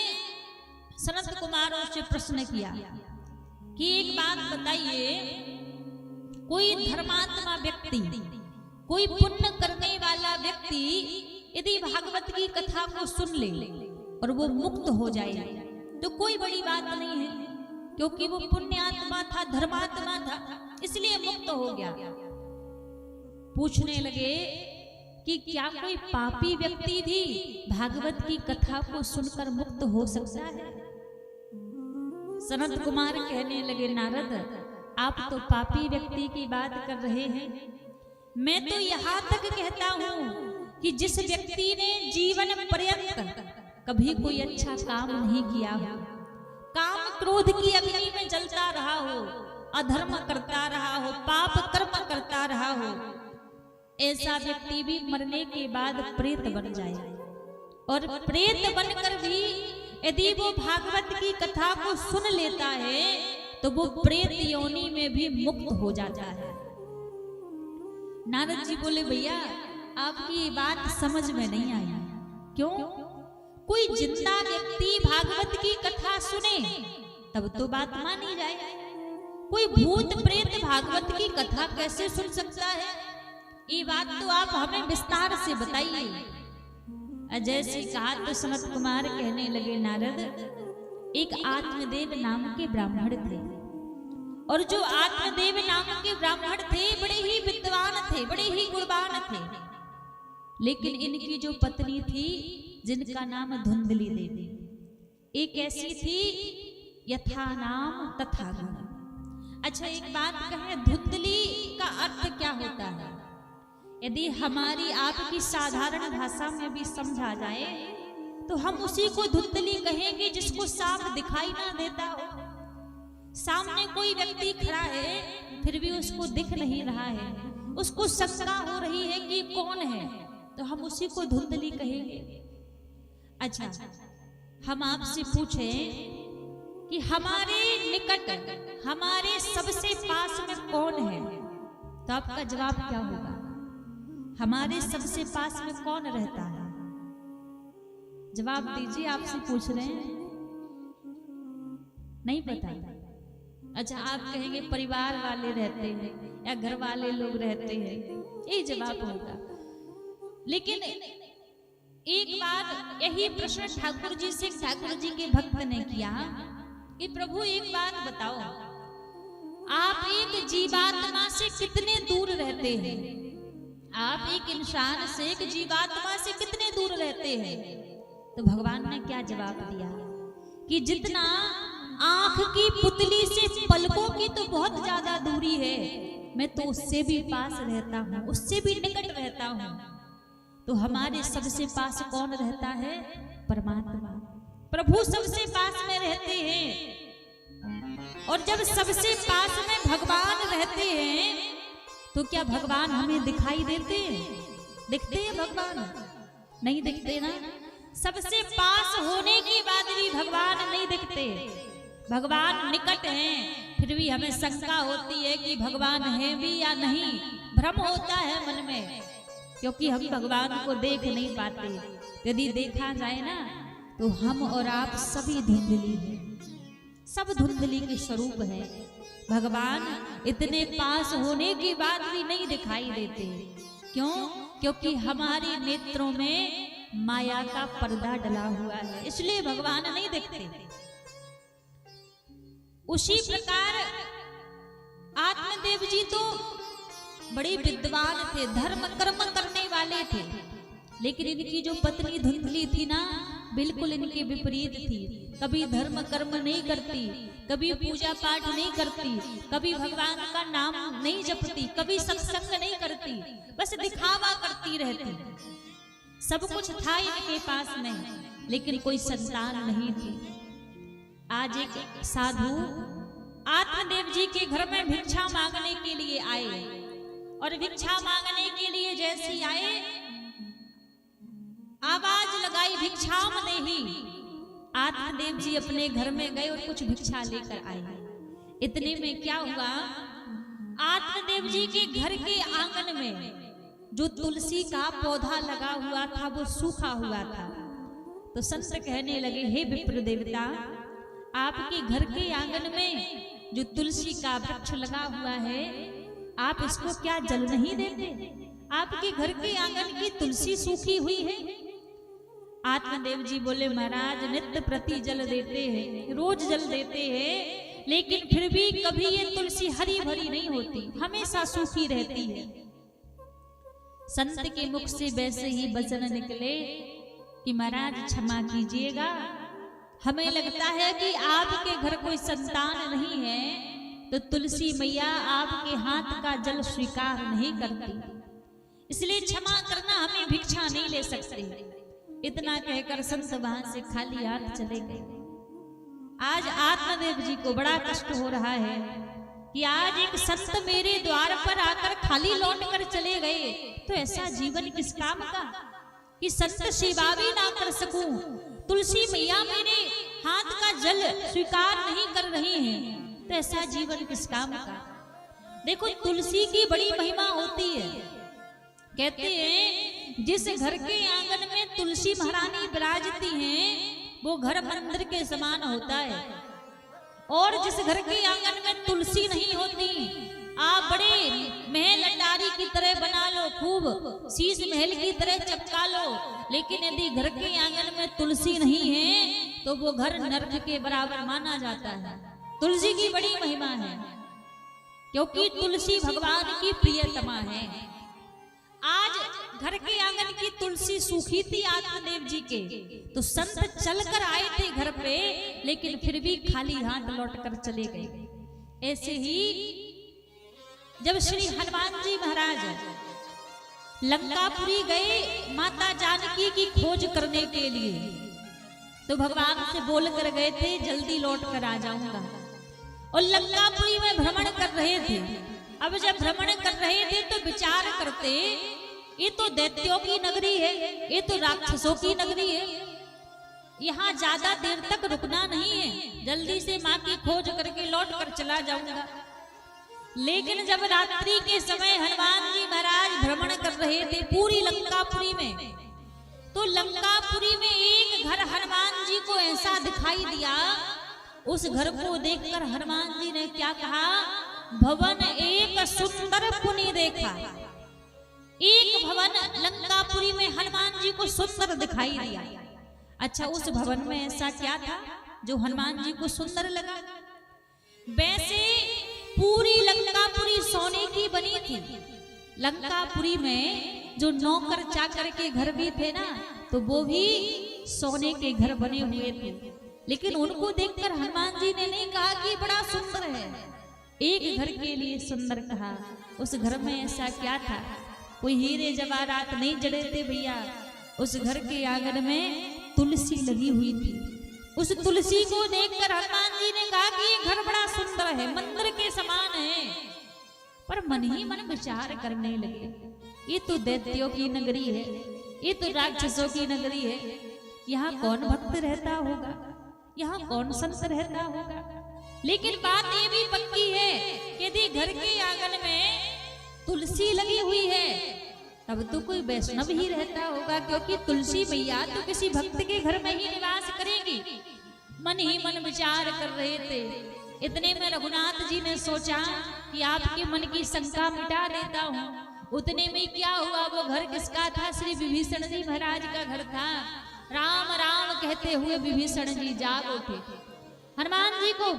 सनत कुमारों से प्रश्न किया कि एक बात बताइए, कोई धर्मात्मा व्यक्ति, कोई पुण्य करने वाला व्यक्ति यदि भागवत की कथा को सुन ले और वो मुक्त हो जाए तो कोई बड़ी बात नहीं है, क्योंकि वो पुण्यात्मा था, धर्मात्मा था, इसलिए मुक्त हो गया। पूछने लगे कि क्या कोई पापी व्यक्ति भी भागवत की कथा को सुनकर मुक्त हो सकता है? सनत कुमार कहने लगे, नारद आप तो पापी व्यक्ति की बात कर रहे हैं, मैं तो यहाँ तक कहता हूँ कि जिस व्यक्ति ने जीवन पर्यंत कभी कोई अच्छा काम नहीं किया हो, काम क्रोध की अग्नि में जलता रहा हो, अधर्म करता रहा हो, पाप कर्म करता रहा हो, ऐसा व्यक्ति भी मरने के बाद प्रेत बन जाए। और प्रेत बनकर भी यदि वो भागवत की कथा को सुन लेता है तो वो प्रेत योनि में भी मुक्त हो जाता है। नारद जी बोले भैया आपकी ये बात समझ में नहीं आई। क्यों? कोई जिंदा व्यक्ति भागवत की कथा सुने तब तो बात मानी जाए, कोई भूत प्रेत भागवत की कथा कैसे सुन सकता है? ये बात तो आप हमें विस्तार से बताइए। जैसे कहा तो सनत कुमार कहने लगे नारद, एक आत्मदेव नाम के ब्राह्मण थे, और जो आत्मदेव नाम के ब्राह्मण थे बड़े ही विद्वान थे, बड़े ही गुणवान थे, लेकिन इनकी जो पत्नी थी जिनका नाम धुंधली देवी, एक ऐसी थी यथा नाम तथा गुण। अच्छा एक बात कहें, धुंधली का अर्थ क्या होता है? यदि हमारी आपकी साधारण भाषा में भी समझा जाए तो हम उसी को धुंधली कहेंगे जिसको साफ दिखाई ना देता हो। सामने कोई व्यक्ति खड़ा है फिर भी उसको दिख नहीं रहा है, उसको शंका हो रही है कि कौन है, तो हम उसी को धुंधली कहेंगे। अच्छा हम आपसे पूछें कि हमारे निकट हमारे सबसे पास में कौन है, तो आपका जवाब क्या होगा? हमारे सबसे पास में कौन रहता है? जवाब दीजिए, आपसे पूछ रहे हैं, नहीं पता। अच्छा आप कहेंगे परिवार वाले रहते हैं या घर वाले लोग रहते हैं, यही जवाब होगा। लेकिन एक बार यही प्रश्न ठाकुर जी से ठाकुर जी के भक्त ने किया कि प्रभु एक बात बताओ, आप एक जीवात्मा से कितने दूर रहते हैं? आप एक इंसान से एक जीवात्मा से कितने दूर रहते हैं? तो भगवान ने क्या जवाब दिया कि जितना आंख की पुतली से पलकों की तो बहुत ज्यादा दूरी है, मैं तो उससे भी पास रहता हूँ, उससे भी निकट रहता हूँ। तो हमारे सबसे पास कौन रहता है? परमात्मा, प्रभु सबसे पास में रहते हैं। और जब सबसे पास में भगवान रहते हैं तो क्या भगवान हमें दिखाई देते हैं? दिखते हैं भगवान? नहीं दिखते ना। सबसे पास होने के बाद भी भगवान नहीं दिखते। भगवान निकट हैं फिर भी हमें शंका होती है कि भगवान है भी या नहीं, भ्रम होता है मन में, क्योंकि हम भगवान को देख नहीं पाते। यदि देखा जाए ना तो हम और आप सभी धुंधली हैं, सब धुंधली के स्वरूप है। भगवान इतने पास होने के बाद भी नहीं दिखाई देते। क्यों? क्योंकि हमारे नेत्रों में माया का पर्दा डला हुआ है, इसलिए भगवान नहीं दिखते। उसी प्रकार आत्मदेव जी तो बड़े विद्वान थे, धर्म कर्म करने वाले थे, लेकिन इनकी जो पत्नी धुंधली थी ना बिल्कुल इनके विपरीत थी। कभी धर्म कर्म नहीं करती, कभी पूजा पाठ नहीं करती, कभी भगवान का नाम नहीं जपती, कभी सत्संग नहीं करती, बस दिखावा करती रहती। सब कुछ था इनके पास में लेकिन कोई संतान नहीं थी। आज एक साधु आत्मदेव जी के घर में भिक्षा मांगने के लिए आए, और भिक्षा मांगने के लिए जैसे आए आवाज लगाई भिक्षाम देहि। आत्मदेव जी अपने घर में गए और कुछ भिक्षा लेकर आए। इतने में क्या हुआ, आत्मदेव जी के घर के आंगन में जो तुलसी का पौधा लगा हुआ था वो सूखा हुआ था। तो संत कहने लगे, हे विप्र देवता, आपके घर के आंगन में जो तुलसी का वृक्ष लगा हुआ है आप इसको क्या जल नहीं देते? आपके घर के आंगन की तुलसी सूखी हुई है। आत्मदेव जी बोले, महाराज नित्य प्रति जल देते हैं, रोज जल देते हैं, लेकिन फिर भी कभी ये तुलसी हरी भरी नहीं होती, हमेशा सूखी रहती है। संत के मुख से वैसे ही वचन निकले कि महाराज क्षमा कीजिएगा, हमें लगता है कि आपके घर कोई संतान नहीं है तो तुलसी मैया आपके हाथ का जल स्वीकार नहीं करती, इसलिए क्षमा करना, हमें भिक्षा नहीं ले सकते। इतना कहकर संत वहां से खाली हाथ चले गए। आज आत्मदेव जी को बड़ा कष्ट हो रहा है कि आज एक संत मेरे द्वार पर आकर खाली लौट कर चले गए, तो ऐसा जीवन किस काम का कि संत सेवा भी ना कर सकूं। तुलसी मैया मेरे हाथ का जल स्वीकार नहीं कर रही हैं, तो ऐसा जीवन किस काम का। देखो तुलसी की बड़ी महिमा होती है। कहते हैं जिस घर के आंगन में तुलसी महारानी विराजती हैं वो घर मंदिर के समान होता है, और जिस घर के आंगन में तुलसी नहीं होती, आप बड़े महल अटारी की तरह बना लो, खूब शीश महल की तरह चपका लो, लेकिन यदि घर के आंगन में तुलसी नहीं है तो वो घर नरक के बराबर माना जाता है। तुलसी की बड़ी महिमा है, क्योंकि तुलसी भगवान की प्रियतमा है। आज घर के आंगन की तुलसी सूखी थी आत्मदेव जी के, तो संत चलकर आए थे घर पे, लेकिन फिर भी खाली हाथ लौटकर चले गए। ऐसे ही जब श्री हनुमान जी महाराज लंकापुरी गए माता जानकी की खोज करने के लिए, तो भगवान से बोल कर गए थे जल्दी लौट कर आ जाऊंगा, और लंकापुरी में भ्रमण कर रहे थे। अब जब भ्रमण कर रहे थे तो विचार करते ये तो दैत्यों की नगरी है, ये तो राक्षसों की नगरी है, यहाँ ज्यादा देर तक रुकना नहीं है, जल्दी से माँ की खोज करके लौट कर चला जाऊंगा। लेकिन जब रात्रि के समय हनुमान जी महाराज भ्रमण कर रहे थे पूरी लंकापुरी में, तो लंकापुरी में एक घर हनुमान जी को ऐसा दिखाई दिया, उस घर को देखकर हनुमान जी ने क्या कहा, भवन एक सुंदर पुनि देखा। एक भवन लंकापुरी में हनुमान जी को सुंदर दिखाई दिया। अच्छा, उस भवन में ऐसा क्या था जो हनुमान जी को सुंदर लगा? वैसे पूरी लंकापुरी सोने की बनी थी। लंकापुरी में जो नौकर चाकर के घर भी थे ना, तो वो भी सोने के घर बने हुए थे, लेकिन उनको देखकर हनुमान जी ने नहीं कहा कि बड़ा सुंदर है, एक घर के लिए सुंदर कहा। उस घर में ऐसा क्या था, कोई हीरे जवाहरात नहीं जड़े थे भैया। उस घर के आंगन में तुलसी लगी हुई थी। उस तुलसी को देखकर हनुमान जी ने कहा कि ये घर बड़ा सुंदर है, मंदिर के समान है। पर मन ही मन विचार करने लगे, ये तो दैत्यों की नगरी है, ये तो राक्षसों की नगरी है, यहाँ कौन भक्त रहता होगा, यहाँ कौन संत रहता होगा। लेकिन बात ये भी पक्की है, यदि घर के आंगन में तुलसी लगी हुई है तब तो कोई वैष्णव ही रहता होगा, क्योंकि तुलसी मैया तो किसी भक्त के घर में ही निवास करेगी। मन ही मन विचार कर रहे थे। इतने में रघुनाथ जी ने सोचा कि आपके मन की शंका मिटा देता हूँ। उतने में क्या हुआ, वो घर किसका था? श्री विभीषण जी महाराज का घर था। राम राम कहते हुए विभीषण जी जाग उठे। हनुमान जी को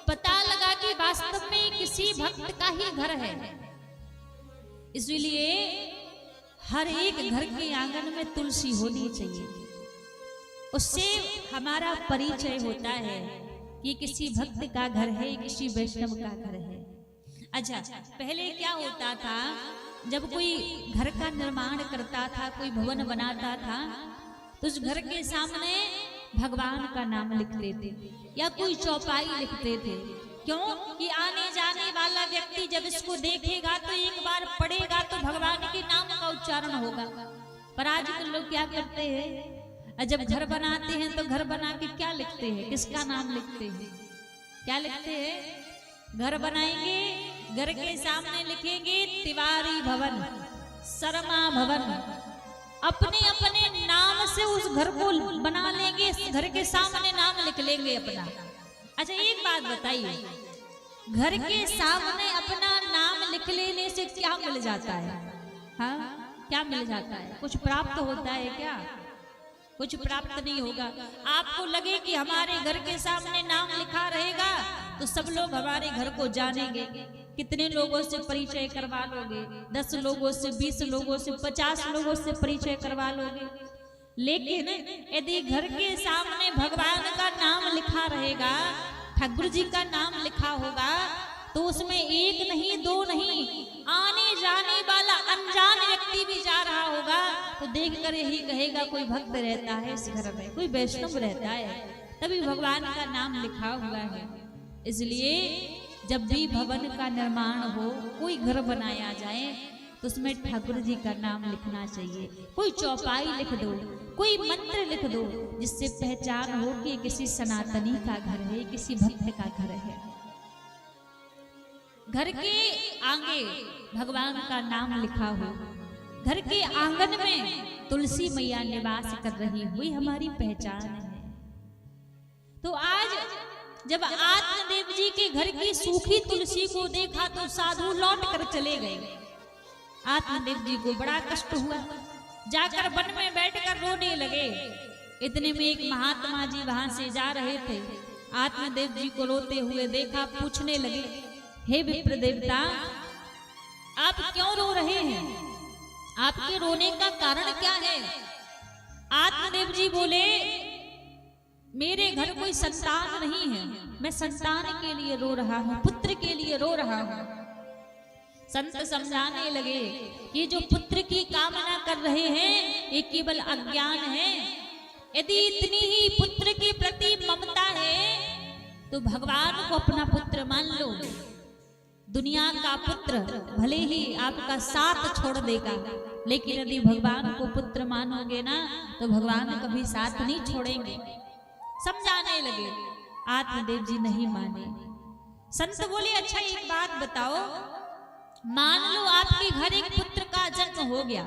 पता लगा कि वास्तव में किसी भक्त का ही घर है, इसलिए हर एक घर के आंगन में तुलसी होनी चाहिए। उससे हमारा परिचय होता है कि किसी भक्त का घर है, किसी वैष्णव का घर है। अच्छा, पहले क्या होता था, जब कोई घर का निर्माण करता था, कोई भवन बनाता था, तो उस घर के सामने भगवान का नाम लिखते थे या कोई चौपाई लिखते थे। क्यों? कि आने जाने वाला व्यक्ति जब इसको देखेगा तो एक बार पढ़ेगा तो भगवान के नाम का उच्चारण होगा। पर आजकल लोग क्या करते हैं, जब घर बनाते हैं तो घर बना के क्या लिखते हैं, किसका नाम लिखते हैं? क्या लिखते हैं? घर बनाएंगे, घर के सामने लिखेंगे तिवारी भवन, शर्मा भवन, अपने अपने नाम से उस घर को बना लेंगे, घर के सामने नाम लिख लेंगे अपना। अच्छा, एक बात बताइए, घर के सामने अपना नाम लिख लेने से क्या मिल जाता है? हाँ, क्या मिल जाता है? कुछ प्राप्त होता है क्या? कुछ प्राप्त नहीं होगा। आपको लगे कि हमारे घर के सामने नाम लिखा रहेगा तो सब लोग हमारे घर को जानेंगे। कितने लोगों से परिचय करवा लोगे? 10 लोगों से, 20 लोगों से, 50 लोगों से परिचय करवा लोगे। लेकिन यदि घर के सामने भगवान का नाम लिखा रहेगा, ठाकुर जी का नाम लिखा होगा, तो उसमें एक नहीं, दो नहीं, आने जाने वाला अनजान व्यक्ति भी जा रहा होगा तो देखकर यही कहेगा कोई भक्त रहता है इस घर में, कोई वैष्णव रहता है, तभी भगवान का नाम लिखा हुआ है। इसलिए जब भी भवन का निर्माण हो, कोई घर बनाया जाए तो उसमें ठाकुर जी का नाम लिखना चाहिए। कोई चौपाई लिख दो, कोई मंत्र लिख दो, जिससे पहचान हो कि किसी सनातनी का घर है, किसी भक्त का घर है। घर के आगे भगवान का नाम लिखा हो, घर के आंगन में तुलसी मैया निवास कर रही हुई हमारी पहचान है। तो आज जब आत्मदेव जी के घर की सूखी तुलसी को देखा तो साधु लौट कर चले गए। आत्मदेव जी को बड़ा कष्ट हुआ, जाकर वन में बैठकर रोने लगे। इतने में एक महात्मा जी वहां से जा रहे थे, आत्मदेव जी को रोते हुए देखा, पूछने लगे, हे विप्र देवता, आप क्यों रो रहे हैं? आपके रोने का कारण क्या है? आत्मदेव जी बोले, मेरे घर कोई संतान नहीं है, मैं संतान के लिए रो रहा हूं, पुत्र के लिए रो रहा हूं। संत समझाने लगे कि जो पुत्र की कामना कर रहे हैं ये केवल अज्ञान है। यदि इतनी ही पुत्र के प्रति ममता है तो भगवान को अपना पुत्र मान लो। दुनिया का पुत्र भले ही आपका साथ छोड़ देगा, लेकिन यदि भगवान को पुत्र मानोगे ना तो भगवान कभी साथ नहीं छोड़ेंगे। समझाने लगे, आत्मदेव जी नहीं माने। संत बोले, अच्छा एक बात बताओ, मान लो आपके घर एक पुत्र का जन्म हो गया,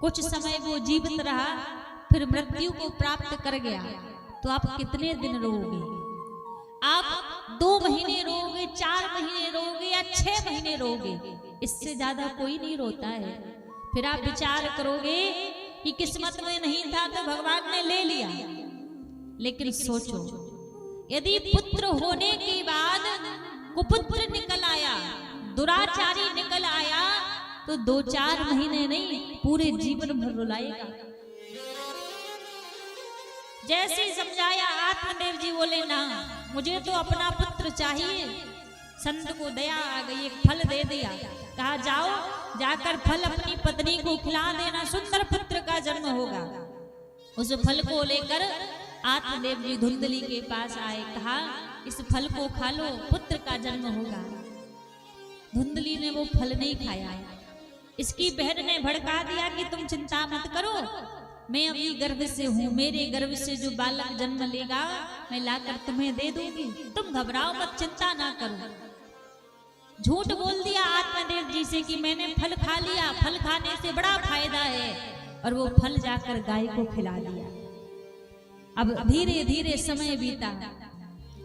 कुछ समय वो जीवित रहा, फिर मृत्यु को प्राप्त कर गया, तो आप कितने दिन रोओगे? आप 2 महीने रोओगे, 4 महीने रोओगे या 6 महीने रोओगे? इससे ज्यादा कोई नहीं रोता है। फिर आप विचार करोगे कि किस्मत में नहीं था तो भगवान ने ले लिया। लेकिन सोचो, यदि पुत्र होने के बाद कुपुत्र निकल आया, दुराचारी निकल आया, तो 2-4 महीने नहीं, पूरे जीवन भर रुलाएगा। जैसे समझाया, आत्मदेव जी बोले, ना, मुझे तो अपना पुत्र चाहिए। संत को दया आ गई, एक फल दे दिया, कहा जाओ जाकर फल अपनी पत्नी को खिला देना, सुंदर पुत्र का जन्म होगा। उस फल को लेकर आत्मदेव जी धुंधली के पास आए, कहा इस फल को खा लो, पुत्र का जन्म होगा। धुंधली ने वो फल नहीं खाया। इसकी बहन ने भड़का दिया कि तुम चिंता मत करो, मैं अभी गर्भ से हूँ, मेरे गर्भ से जो बालक जन्म लेगा मैं लाकर तुम्हें दे दूंगी, तुम घबराओ मत, चिंता ना करो। झूठ बोल दिया आत्मदेव जी से कि मैंने फल खा लिया, फल खाने से बड़ा फायदा है, और वो फल जाकर गाय को खिला दिया। अब धीरे धीरे समय बीता,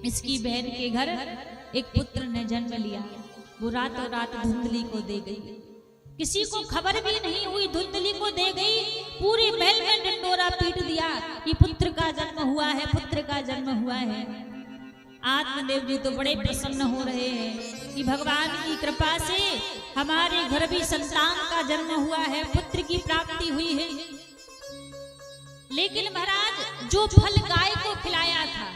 इसकी बहन के घर एक पुत्र ने जन्म लिया। वो रातों रात धुंधली को दे गई, किसी को खबर भी नहीं हुई, धुंधली को दे गई। पूरे महल में डंडोरा पीट दिया कि पुत्र का जन्म हुआ है, पुत्र का जन्म हुआ है। आत्मदेव जी तो बड़े प्रसन्न हो रहे हैं कि भगवान की कृपा से हमारे घर भी संतान का जन्म हुआ है, पुत्र की प्राप्ति हुई है। लेकिन महाराज, जो फल गाय को खिलाया था,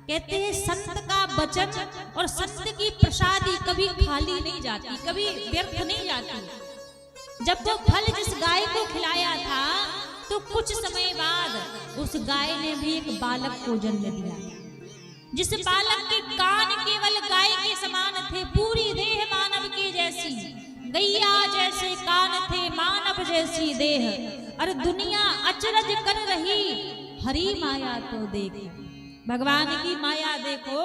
कहते हैं संत का वचन और संत की प्रसादी कभी खाली नहीं जाती, कभी व्यर्थ नहीं जाती। जब वो फल जिस गाय को खिलाया था तो कुछ समय बाद उस गाय ने भी एक बालक को जन्म दिया, जिस बालक के कान केवल गाय के समान थे, पूरी देह मानव के जैसी, गैया जैसे कान थे, मानव जैसी देह, और दुनिया अचरज कर रही, हरी माया तो देखो, भगवान की माया देखो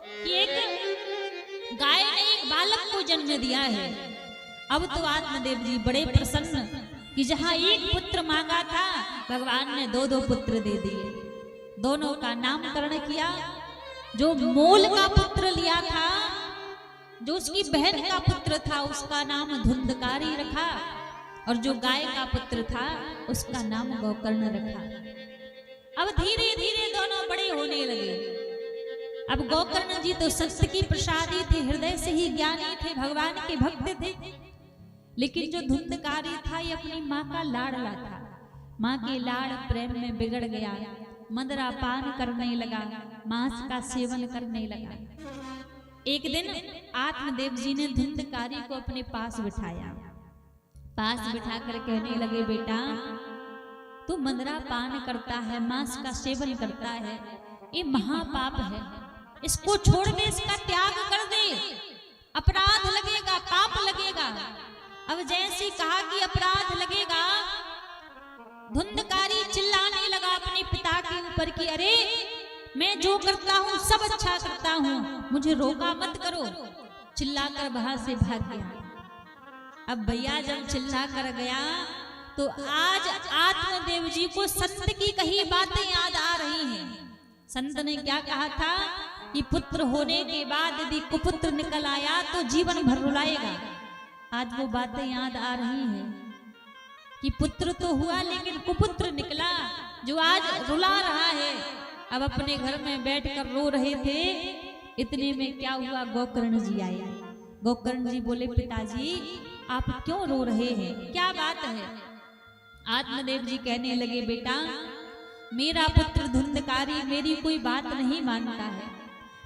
कि एक गाय ने एक बालक को जन्म दिया है। अब तो आत्मदेव जी बड़े प्रसन्न कि जहां एक पुत्र मांगा था भगवान ने 2-2 पुत्र दे दिए। दोनों का नामकरण किया। जो मोल का पुत्र लिया था, जो उसकी बहन का पुत्र था, उसका नाम धुंधकारी रखा, और जो गाय का पुत्र था उसका नाम गोकर्ण रखा। अब धीरे धीरे दोनों बड़े होने लगे। अब गोकर्ण जी तो सत्य की प्रसादी थे, हृदय से ही ज्ञानी थे, भगवान के भक्त थे। लेकिन जो धुंधकारी था ये अपनी माँ का लाडला था, माँ के लाड़ प्रेम में बिगड़ गया, मदरा पान करने लगा, मांस का सेवन करने लगा। एक दिन आत्मदेव जी ने धुंधकारी को अपने पास बिठाया, पास बिठा कर कहने लगे, बेटा तू मंदरा पान करता है, मांस का सेवन करता है, ये महापाप है, इसको छोड़ दे, इसका त्याग कर दे, अपराध लगेगा, पाप लगेगा। अब जैसे कहा कि अपराध लगेगा, धुंधकारी चिल्लाने लगा अपने पिता के ऊपर कि अरे मैं जो करता हूँ सब अच्छा करता हूँ, मुझे रोका मत करो। चिल्लाकर वहां से भाग गया। अब भैया जब चिल्ला कर गया तो आज आत्मदेव जी को संत की कही बातें याद आ रही हैं। संत ने क्या कहा था कि पुत्र होने के बाद यदि कुपुत्र निकल आया तो जीवन भर रुलाएगा। आज वो बातें याद आ रही हैं कि पुत्र तो हुआ लेकिन कुपुत्र निकला जो आज रुला रहा है। अब अपने घर में बैठकर रो रहे थे, इतने में क्या हुआ, गोकर्ण जी आए। गोकर्ण जी बोले, पिताजी आप क्यों रो रहे हैं, क्या बात है? आत्मदेव जी कहने लगे, बेटा मेरा पुत्र धुंधकारी मेरी कोई बात नहीं मानता है,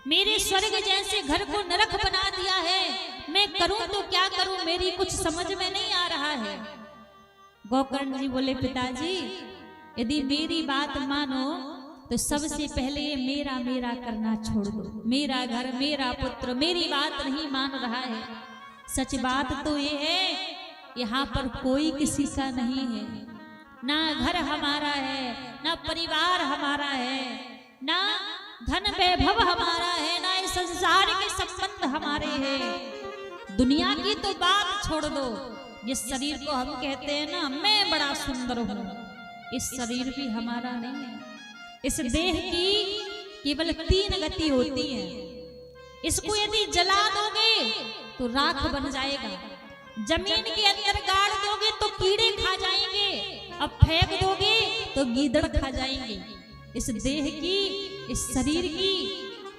मेरे स्वर्ग जैसे घर को नरक बना दिया है, मैं करूं तो क्या करूं, मेरी कुछ समझ में नहीं आ रहा है। गोकर्ण जी बोले, पिताजी यदि मेरी बात मानो तो सबसे पहले ये मेरा मेरा करना छोड़ दो। मेरा घर, मेरा पुत्र मेरी बात नहीं मान रहा है। सच बात तो ये है यहाँ पर कोई किसी का नहीं है, ना घर हमारा है, ना परिवार हमारा है, ना धन वैभव हमारा है, ना इस संसार के संबंध हमारे हैं। दुनिया की तो बात छोड़ दो, जिस शरीर को हम कहते हैं ना मैं बड़ा सुंदर हूँ, इस शरीर भी हमारा नहीं है। इस देह की केवल 3 गति होती है, इसको यदि जला दोगे तो राख बन जाएगा, जमीन के अंदर गाड़ दोगे तो कीड़े खा जाएंगे, अब फेंक दोगे तो गीदड़ खा जाएंगे। इस देह की, इस शरीर की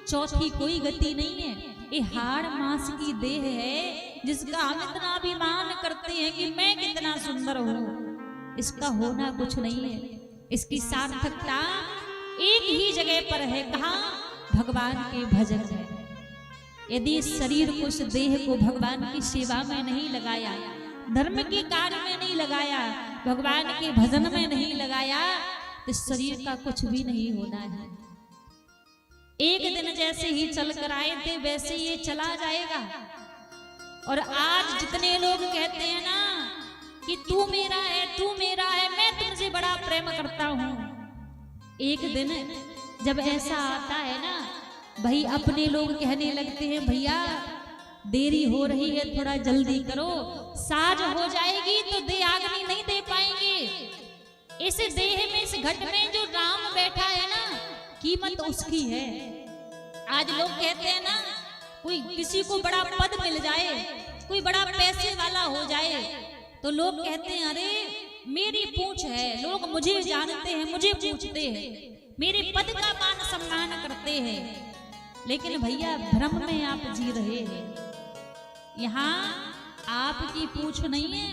चौथी कोई गति नहीं है। ये हाड़ मांस की देह है जिसका हम इतना अभिमान करते हैं कि मैं कितना सुंदर हूँ, इसका होना कुछ नहीं है। इसकी सार्थकता एक ही जगह पर है, कहाँ? भगवान के भजन में। यदि इस शरीर को, इस देह को भगवान की सेवा में नहीं लगाया, धर्म के कार्य में नहीं लगाया, भगवान के भजन में नहीं लगाया, तो शरीर का कुछ भी नहीं होना है। एक दिन जैसे ही चल कर आए थे वैसे ये चला जाएगा। और आज जितने लोग कहते हैं ना कि तू मेरा है, तू मेरा है, मैं तुमसे बड़ा प्रेम करता हूँ, एक दिन जब ऐसा आता है ना, भाई अपने लोग कहने लगते हैं भैया देरी हो रही है, थोड़ा जल्दी करो, साज हो जाएगी तो दे आगनी नहीं दे पाएंगे। इस देह में, इस घट में जो राम बैठा है ना, कीमत उसकी है। आज लोग कहते हैं ना, कोई किसी को बड़ा पद मिल जाए, कोई बड़ा पैसे वाला हो जाए, तो लोग कहते हैं अरे मेरी पूंछ है, लोग मुझे जानते हैं, मुझे पूछते हैं, मेरे पद का मान सम्मान करते हैं। लेकिन भैया भ्रम में आप जी रहे हैं। यहाँ आपकी पूंछ नहीं है,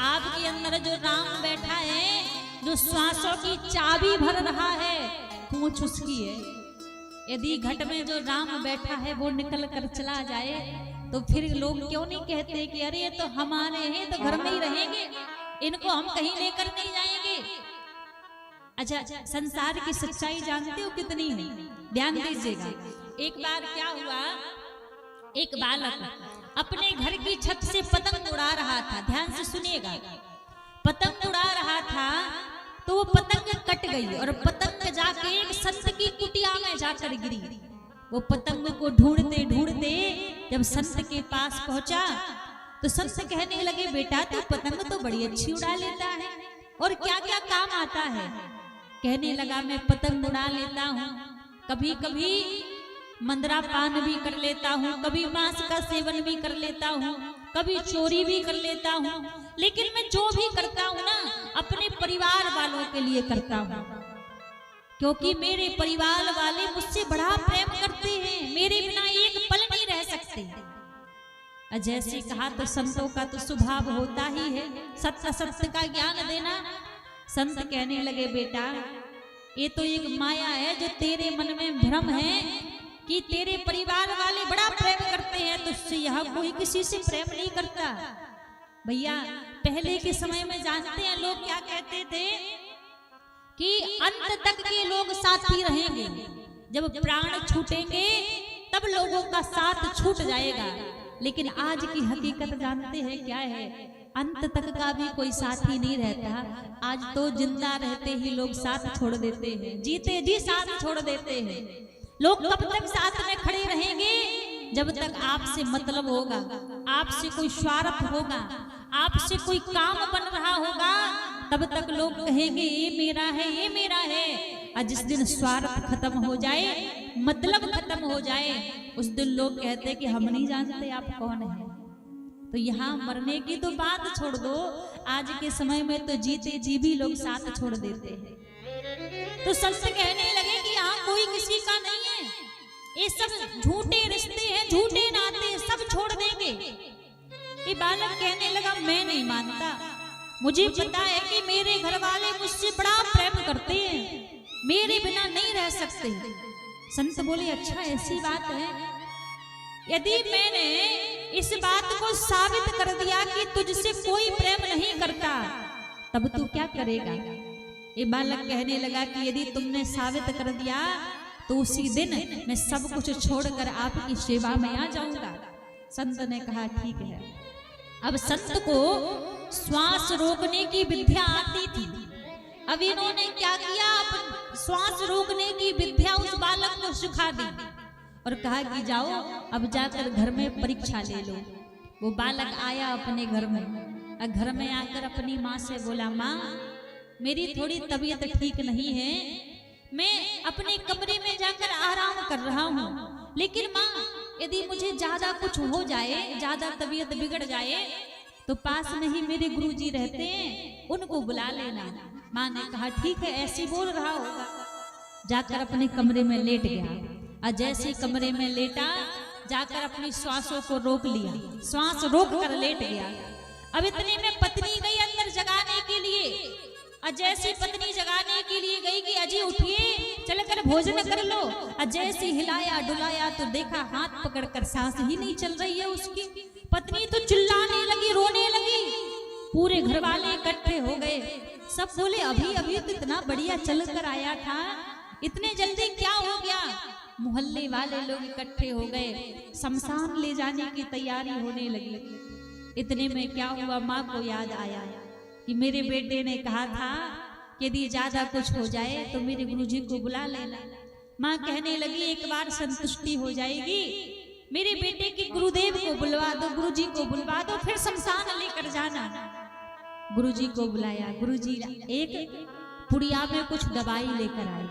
आपके अंदर जो राम बैठा है, जो श्वासों की चाबी भर रहा है, पूंछ उसकी है। यदि घट में जो राम बैठा है वो निकल कर चला जाए तो फिर लोग क्यों नहीं कहते कि अरे ये तो हमारे हैं, तो घर में ही रहेंगे, इनको हम कहीं लेकर नहीं जाएंगे। अच्छा, संसार की सच्चाई जानते हो कितनी है? ध्यान दीजिएगा। एक बार क्या हुआ, एक बालक अपने घर की छत से पतंग उड़ा रहा था। ध्यान से सुनिएगा। पतंग उड़ा रहा था तो वो पतंग कट गई और पतंग जाके एक संत की कुटिया में जाकर गिरी। वो पतंग को ढूंढते ढूंढते जब संत के पास पहुंचा तो संत कहने लगे, बेटा तू पतंग तो बड़ी अच्छी उड़ा लेता है और क्या क्या काम आता है? कहने लगा, मैं पतंग उड़ा लेता हूँ, कभी कभी मंदरा पान भी कर लेता हूँ, कभी मांस का सेवन भी कर लेता हूँ, कभी चोरी भी कर लेता हूँ, लेकिन मैं जो भी करता हूँ ना अपने परिवार वालों के लिए करता हूँ, क्योंकि मेरे परिवार वाले मुझसे बड़ा प्रेम करते हैं, मेरे बिना एक पल नहीं रह सकते। जैसे कहा तो संतों का तो स्वभाव होता ही है सत्य सत्य का ज्ञान देना। संत कहने लगे, बेटा ये तो एक माया है जो तेरे मन में भ्रम है कि तेरे परिवार वाले बड़ा प्रेम करते हैं, तुझसे यहाँ कोई किसी से प्रेम नहीं करता। भैया पहले के समय में जानते हैं लोग क्या कहते थे कि अंत तक के लोग साथी रहेंगे, जब प्राण छूटेंगे तब लोगों का साथ छूट जाएगा। लेकिन आज की हकीकत जानते हैं क्या है? अंत तक का भी कोई साथी नहीं रहता। आज तो जिंदा रहते ही लोग साथ छोड़ देते हैं, जीते जी साथ छोड़ देते हैं। लोग कब तक साथ में खड़े रहेंगे? जब तक आपसे मतलब होगा, आपसे कोई स्वार्थ होगा, आपसे कोई काम बन रहा होगा, तब तक लोग कहेंगे ये मेरा है, ये मेरा है। और जिस दिन स्वार्थ खत्म हो जाए, मतलब खत्म हो जाए, उस दिन लोग कहते कि हम नहीं जानते आप कौन है। तो यहाँ मरने की तो बात छोड़ दो, आज के समय में तो जीते जी भी लोग साथ छोड़ देते हैं। तो संत कहने लगे कि यहाँ कोई किसी का नहीं है, ये सब झूठे रिश्ते हैं, झूठे नाते, सब छोड़ देंगे। ये बालक कहने लगा मैं नहीं मानता, मुझे पता है कि मेरे घर वाले मुझसे बड़ा प्रेम करते हैं, मेरे बिना नहीं रह सकते। संत बोले अच्छा ऐसी बात है, यदि मैंने इस बात को साबित कर दिया कि तुझसे कोई प्रेम नहीं करता, तब तू क्या करेगा? ये बालक कहने लगा कि यदि तुमने साबित कर दिया तो उसी दिन मैं सब कुछ छोड़कर आपकी सेवा में आ जाऊंगा। संत ने कहा ठीक है। अब संत को श्वास रोकने की विद्या आती थी। अब इन्होंने क्या किया, श्वास रोकने की विद्या उस बालक को सिखा दी और कहा कि जाओ अब जाकर घर में परीक्षा ले लो। वो बालक आया अपने घर में, और घर में आकर अपनी माँ से बोला माँ मेरी थोड़ी तबीयत ठीक नहीं है, मैं अपने कमरे में जाकर आराम कर रहा हूँ, लेकिन माँ यदि मुझे ज्यादा कुछ हो जाए, ज्यादा तबीयत बिगड़ जाए, तो पास में ही मेरे गुरुजी रहते हैं, उनको बुला लेना। माँ ने कहा ठीक है, ऐसे बोल रहा होगा। जाकर अपने कमरे में लेट गया, और जैसे कमरे में लेटा जाकर अपनी श्वासों को रोक लिया, श्वास रोक कर लेट गया। अब इतने में पत्नी गई अंदर जगाने के लिए, और जैसे पत्नी जगाने के लिए गई कि अजी उठिए चलकर भोजन कर लो, और जैसे हिलाया डुलाया तो देखा हाथ पकड़कर सांस ही नहीं चल रही है उसकी। पत्नी तो चिल्लाने लगी, रोने लगी। पूरे घर वाले इकट्ठे हो गए, सब बोले अभी अभी तो इतना बढ़िया चल कर आया था, इतने जल्दी क्या हो गया? मोहल्ले वाले लोग इकट्ठे हो गए, शमशान ले जाने की तैयारी होने लगी। इतने में क्या हुआ, माँ को याद आया कि मेरे बेटे ने कहा था यदि ज्यादा कुछ हो जाए तो मेरे गुरुजी को बुला लेना। माँ कहने लगी एक बार संतुष्टि हो जाएगी, मेरे बेटे के गुरुदेव को बुलवा दो, गुरुजी को बुलवा दो, फिर शमशान लेकर जाना। गुरुजी को बुलाया, गुरुजी एक पुड़िया में कुछ दवाई लेकर आए।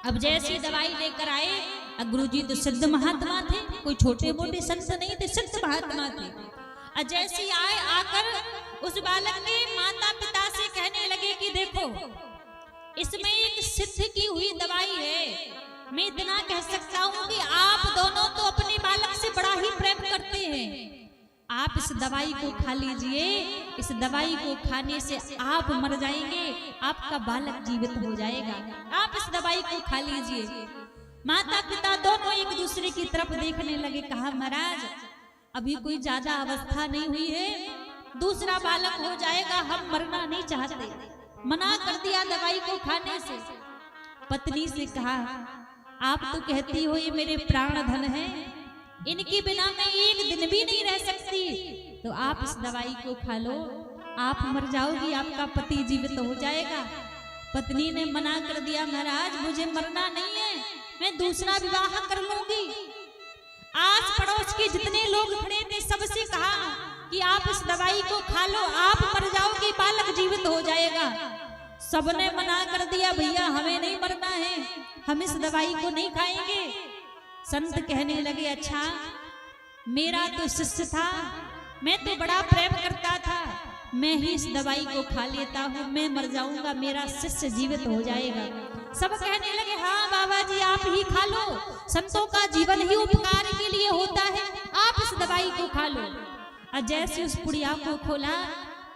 अब जैसी दवाई लेकर आए, गुरुजी तो सिद्ध महात्मा थे, कोई छोटे मोटे संत नहीं थे, सिद्ध महात्मा थे। जैसी आए आकर उस बालक के माता पिता से कहने लगे कि देखो इसमें एक सिद्ध की हुई दवाई है, मैं इतना कह सकता हूँ कि आप दोनों तो अपने बालक से बड़ा ही प्रेम करते हैं, आप इस दवाई को खा लीजिए, इस दवाई को खाने से आप मर जाएंगे, आपका बालक जीवित हो जाएगा, आप इस दवाई को खा लीजिए। माता पिता दोनों एक दूसरे की तरफ देखने लगे, कहा महाराज अभी कोई ज्यादा अवस्था नहीं हुई है, दूसरा बालक हो जाएगा, हम मरना नहीं चाहते, मना कर दिया दवाई को खाने से। पत्नी से कहा आप तो कहती हो ये मेरे प्राण धन है, इनके बिना मैं एक दिन भी नहीं रह सकती, तो आप इस दवाई को खा लो, आप मर जाओगी, आपका पति जीवित हो जाएगा। पत्नी ने मना कर दिया, महाराज मुझे मरना नहीं है, मैं दूसरा विवाह कर लूंगी। आस पड़ोस के जितने लोग खड़े थे सबसे कहा कि आप इस दवाई को खा लो, आप मर जाओगे, बालक जीवित हो जाएगा। सबने मना कर दिया, भैया हमें नहीं मरना है, हम इस दवाई को नहीं खाएंगे। संत कहने लगे अच्छा मेरा तो शिष्य था, मैं तो बड़ा प्रेम करता था, मैं ही इस दवाई को खा लेता हूँ, मैं मर जाऊंगा, मेरा शिष्य जीवित हो जाएगा। सब कहने लगे हाँ बाबा जी आप ही खा लो, संतों का जीवन ही उपकार के लिए होता है, आप इस दवाई को खा लो। और जैसे उस पुड़िया को खोला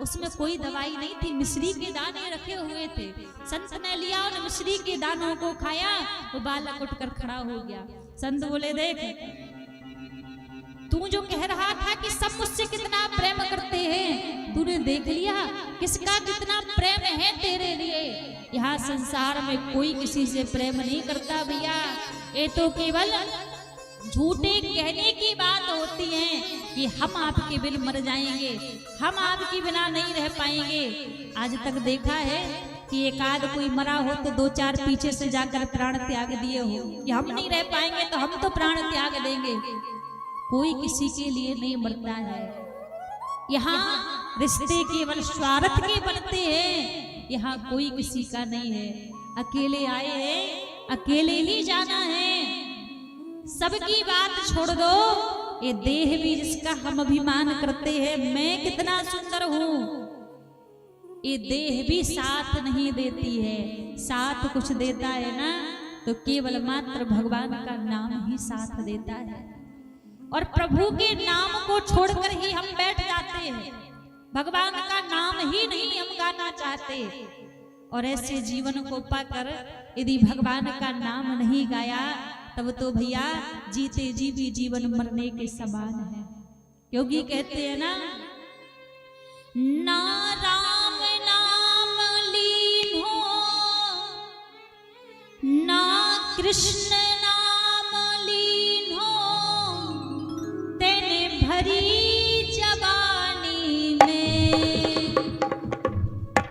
उसमें कोई दवाई नहीं थी, मिश्री के दाने रखे हुए थे। संत ने लिया और मिश्री के दानों को खाया, वो बालक उठकर खड़ा हो गया। संत बोले देख तू जो कह रहा था कि सब मुझसे कितना प्रेम करते हैं, तूने देख लिया किसका कितना प्रेम है तेरे लिए। यहाँ संसार में कोई किसी से प्रेम नहीं करता भैया, ये तो केवल झूठे कहने की बात होती है कि हम आपके बिन मर जाएंगे, हम आपके बिना नहीं रह पाएंगे। आज तक देखा है कि एक आध कोई मरा हो तो दो चार पीछे से जाकर प्राण त्याग दिए हो कि हम नहीं रह पाएंगे तो हम तो प्राण त्याग देंगे। कोई किसी के लिए नहीं मरता है। यहाँ रिश्ते केवल स्वार्थ के बनते हैं, यहाँ कोई किसी का नहीं है। अकेले आए हैं, अकेले ही जाना है। सबकी बात छोड़ दो, ये देह भी जिसका हम अभिमान करते हैं, मैं कितना सुंदर हूँ, ये देह भी साथ नहीं देती है। साथ कुछ देता है ना तो केवल मात्र भगवान का नाम ही साथ देता है। और प्रभु के नाम को छोड़कर ही हम बैठ जाते हैं, भगवान का नाम ही नहीं हम गाना चाहते। और ऐसे जीवन को पाकर यदि भगवान का नाम नहीं गाया तब तो भैया जीते जी भी जीवन मरने के समान है। क्योंकि कहते हैं ना राम नाम लीन हो, ना कृष्ण नाम लीन हो, तेने भरी जवानी में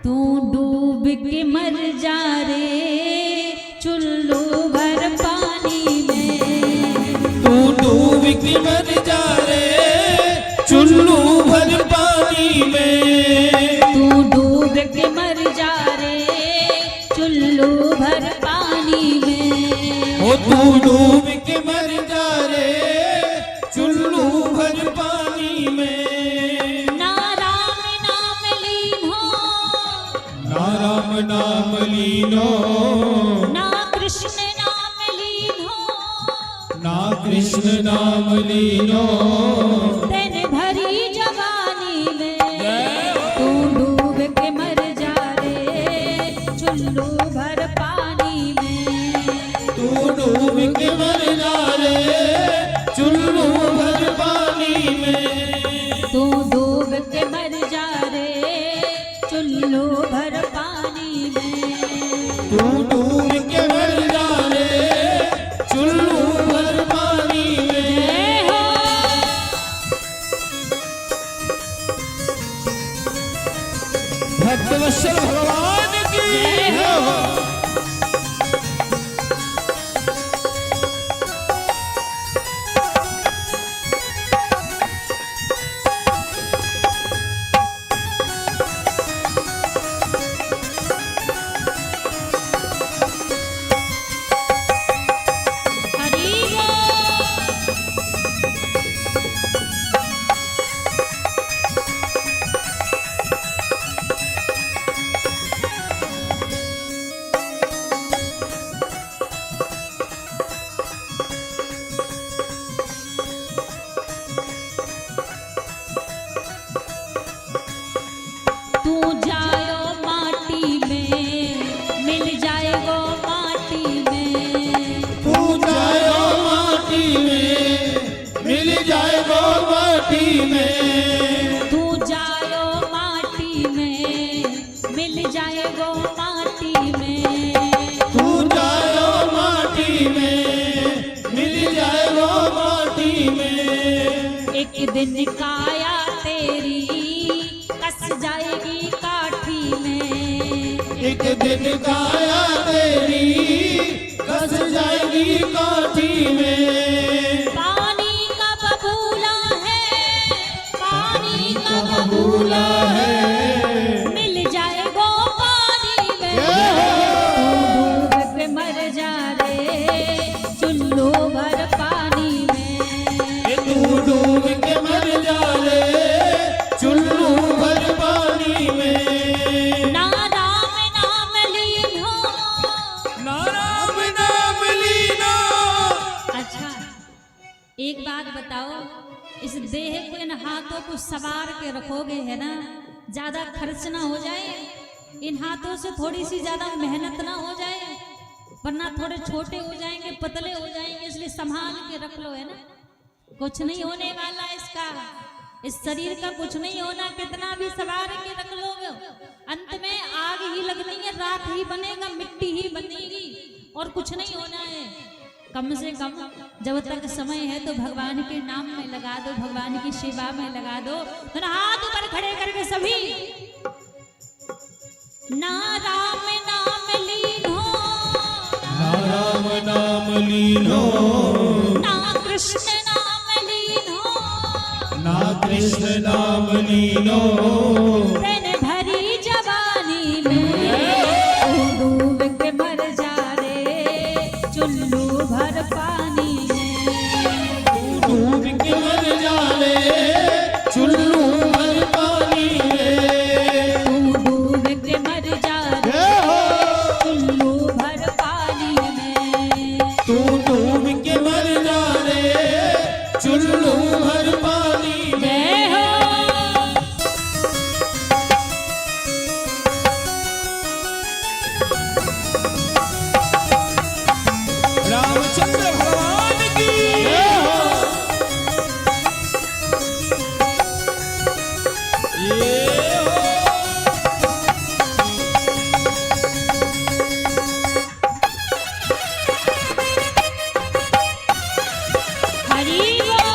तू डूब के मर जा रे चुल्लू भर पानी में। तू डूब के मर जा रे चुल्लू भर पानी में। तू डूब के मर जा रे चुल्लू भर पानी में। ओ तू डूब के मर जा रे चुल्लू भर पानी में। ना राम नाम लीन हो, ना राम नाम लीनो, ना कृष्ण नाम लीन हो, ना कृष्ण नाम लीनो, तेने भरी जवानी में तू डूब के मर जा रे चुल्लू भर पानी में। तू डूब के मर जा रे चुल्लू भर पानी में। तू डूब के मर जा रे चुल्लू भर पानी में। तू डूब के मर जा रे चुल्लू भर पानी में। जय हो। भक्तवत्सल भगवान की जय हो। हरि बोल। तू जायो माटी में मिल जाएगो माटी में। तू जायो माटी में मिल जाएगो माटी में। तू जायो माटी में मिल जाएगो माटी में। तू जायो माटी में मिल जाएगो माटी में। एक दिन काया तेरी कस जाएगी काठी में। एक दिन काया तेरी कस जाएगी काठी में। पानी का बबूला है, पानी का बबूला है मिल जाएगो पानी में। तू डूब के मर जा रे चुल्लू भर पानी में। तू डूब के मर जा रे चुल्लू भर पानी में। ना राम नाम लीन हो। ना राम नाम लीनो। अच्छा एक बात बताओ, इस देह को इन हाथों को सवार के रखोगे है ना, ज्यादा खर्च ना हो जाए, इन हाथों से थोड़ी सी ज्यादा मेहनत ना हो जाए, वरना थोड़े छोटे हो जाएंगे, पतले हो जाएंगे, इसलिए संभाल के रख लो है ना। कुछ नहीं होने वाला इसका, इस शरीर का कुछ नहीं होना। कितना भी सवार के रख लोगे, अंत में आग ही लगनी है, राख ही बनेगा, मिट्टी ही बनेगी और कुछ नहीं होना है। कम से कम जब तक समय है तो भगवान के नाम में लगा दो, भगवान की सेवा में लगा दो। तो हाथ ऊपर खड़े करके सभी ना राम नाम लीन हो, ना राम नाम लीन हो, ना कृष्ण नाम लीन हो, ना कृष्ण नाम लीन हो। तन भरी जवानी में डूब के मर जा रे चुल्लू भर पानी में, डूब के मर जा रे चुल्लू भर पानी में, तू डूब के मर जा रे चुल्लू भर पानी में, तू डूब के मर जा रे चुल्लू भर पानी में। जय हो। रामचंद्र भगवान की हरि बोल।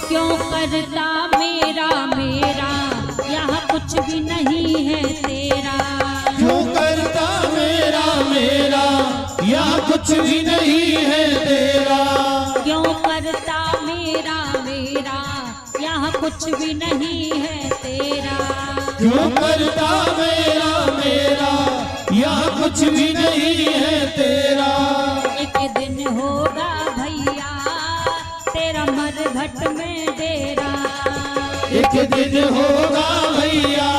क्यों करता मेरा मेरा, यहाँ कुछ भी नहीं है तेरा। क्यों करता मेरा मेरा, या कुछ भी नहीं है तेरा। क्यों करता मेरा मेरा, यहाँ कुछ भी नहीं है तेरा। क्यों करता मेरा मेरा, या कुछ भी नहीं है तेरा। एक दिन होगा भैया तेरा मरघट में डेरा। एक दिन होगा भैया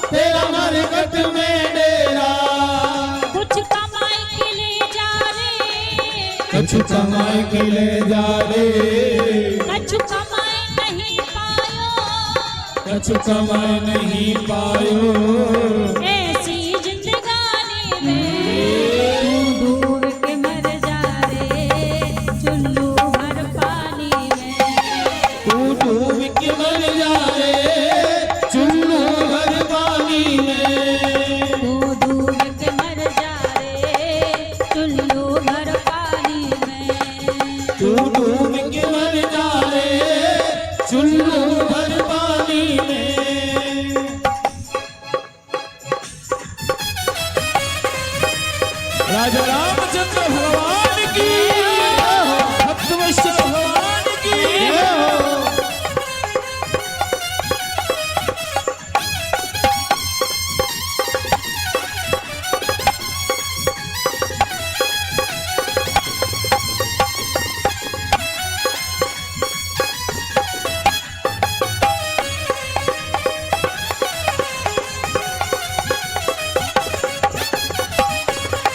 तेरा मरघट में डेरा। कुछ कमाई के लिए जा रे, कुछ कमाई के ले जा रे, कुछ कमाई नहीं पायो, कुछ कमाई नहीं पायो। ऐसी जिंदगानी में तू डूब के मर जा रे चुल्लू भर पानी में। तू डूब के मर जा रे चुल्लू भर पानी में। तू डूब के मर जा रे चुल्लू भर पानी में। तू डूब के मर जा रे चुल्लू भर पानी में। राजा रामचंद्र भगवान की, भक्तवत्सल भगवान की।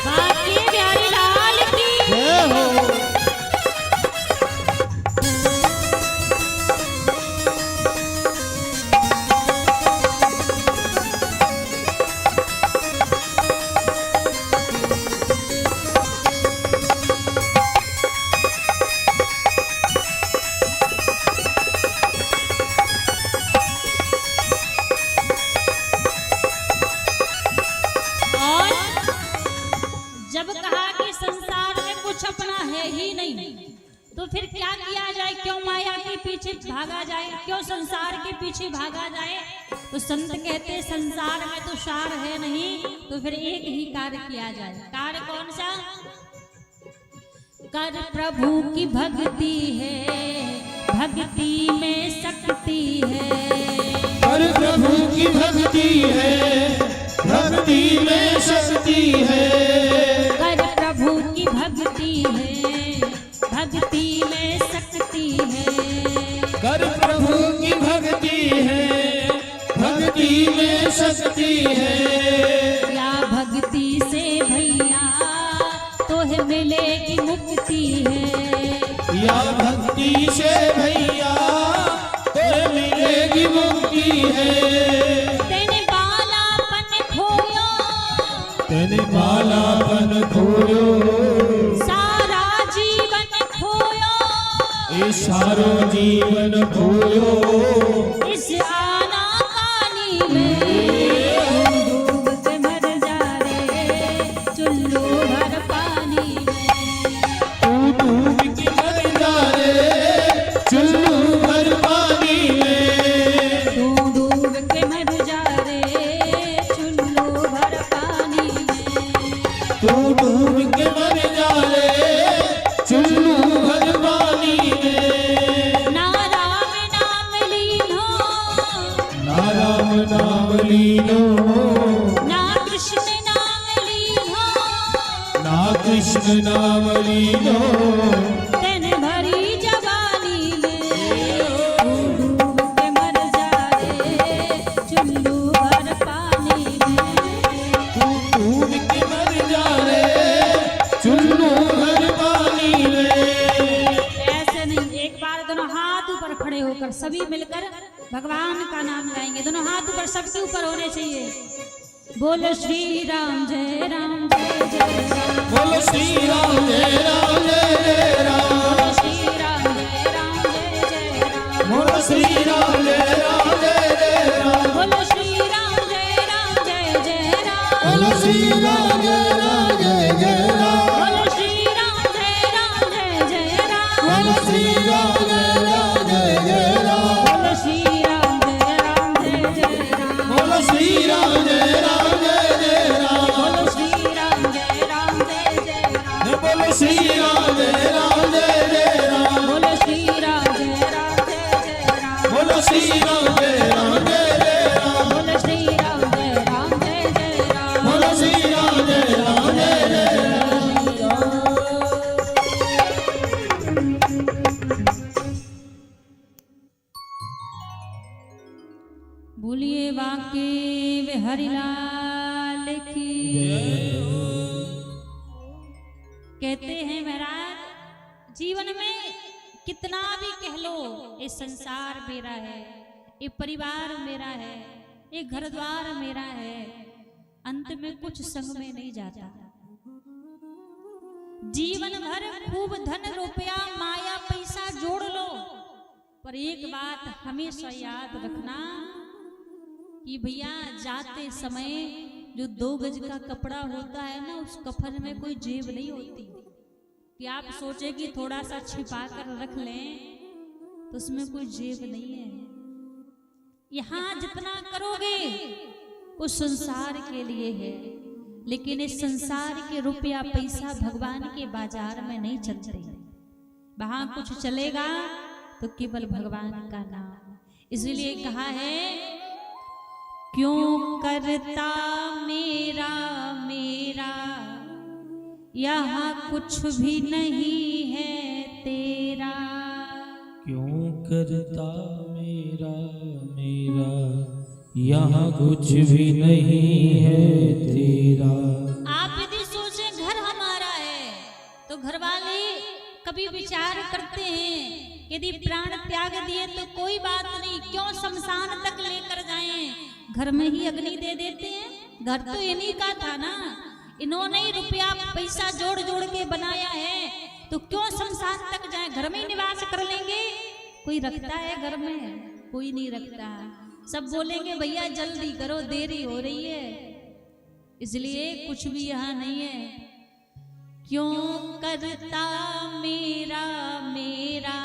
बाकी बिहारी लाल की। जय हो। और जब कहा कि संसार में कुछ अपना है ही नहीं, तो फिर क्या किया जाए जाए, क्यों माया के पीछे भागा जाए, क्यों संसार के पीछे भागा जाए? तो संत कहते संसार में तो सार है नहीं, तो फिर एक ही कार्य किया जाए। कार्य कौन सा? कर प्रभु की भक्ति है, भक्ति में शक्ति है। कर प्रभु की भक्ति है, भक्ति में शक्ति है। कर प्रभु की भक्ति है, भक्ति में शक्ति है। कर प्रभु की भक्ति है, भक्ति में शक्ति है। या भक्ति से भैया तोहे मिलेगी मुक्ति है। या भक्ति से भैया तो मिलेगी मुक्ति है। तेने बालापन खोयो, तेने बालापन खोयो, सारा जीवन खोयो, ये सारो जीवन खोयो। इस आनाकानी में डूब के मर जा रे चुल्लू भर पानी में। तू डूब के मर जा रे चुल्लू भर पानी में। तू डूब के मर जा रे चुल्लू भर पानी में। तू डूब के मर जा रे चुल्लू भर पानी में। ना राम नाम लीनो, ना राम नाम लीनो, ना कृष्ण नाम लीनो, ना कृष्ण नाम लीनो। तेने भरी जवानी में तू डूब के मर जा रे चुल्लू भर पानी में। तू डूब के मर जा रे चुल्लू भर पानी में। ऐसे नहीं, एक बार दोनों हाथ ऊपर खड़े होकर सभी मिलकर भगवान का नाम गाएंगे। दोनों हाथ ऊपर सबके ऊपर होने चाहिए। बोलो श्री राम जय राम जय जय राम। बोलो श्री राम जय राम जय जय राम। बोलो श्री राम जय राम जय जय राम। बोलो श्री राम जय राम जय जय राम। बोलो श्री राम जय राम जय जय राम। बोलो श्री राम जय राम जय जय राम। बोलो श्री राम जय राम जय जय राम। बोलो श्री राम जय राम जय जय राम। बोलो श्री राम जय राम जय जय राम। बोलो श्री राम जय राम जय जय राम। बोलो श्री राम जय राम जय जय राम। बोलो श्री राम जय राम जय जय राम। बोलो श्री राम जय राम जय जय राम। बोलो श्री राम जय राम जय जय राम। बोलो श्री राम जय राम जय जय राम। बोलो श्री राम जय राम जय जय राम। बोलिए बांके बिहारी लाल की। कहते हैं महाराज, जीवन में कितना भी कह लो ये संसार मेरा है, ये परिवार मेरा है, ये घर द्वार मेरा है, अंत में कुछ संग में नहीं जाता। जीवन भर खूब धन रुपया माया पैसा जोड़ लो, पर एक बात हमेशा याद रखना कि भैया जाते समय जो 2 गज का कपड़ा होता है ना, उस कफन में कोई जेब नहीं होती कि आप सोचे कि थोड़ा सा छिपा कर रख लें, तो उसमें कोई जेब नहीं है। यहाँ जितना करोगे वो संसार के लिए है, लेकिन इस संसार के रुपया पैसा भगवान के बाजार में नहीं चलते। वहां कुछ चलेगा तो केवल भगवान का नाम। इसलिए कहा है, क्यों करता मेरा मेरा, यहाँ कुछ भी नहीं है तेरा। क्यों करता मेरा मेरा, यहाँ कुछ भी नहीं है तेरा। आप यदि सोचे घर हमारा है, तो घर वाले कभी विचार करते हैं, यदि प्राण त्याग दिए तो कोई बात नहीं, क्यों शमशान तक लेकर जाएं, घर में ही अग्नि दे देते हैं। घर तो इन्हीं का था ना, इन्होंने ही रुपया पैसा जोड़ जोड़ के बनाया है, तो क्यों शमशान तक जाएं, घर में ही निवास कर लेंगे। कोई रखता है घर में? कोई नहीं रखता। सब बोलेंगे भैया जल्दी करो, देरी हो रही है। इसलिए कुछ भी यहाँ नहीं है। क्यों करता मेरा मेरा,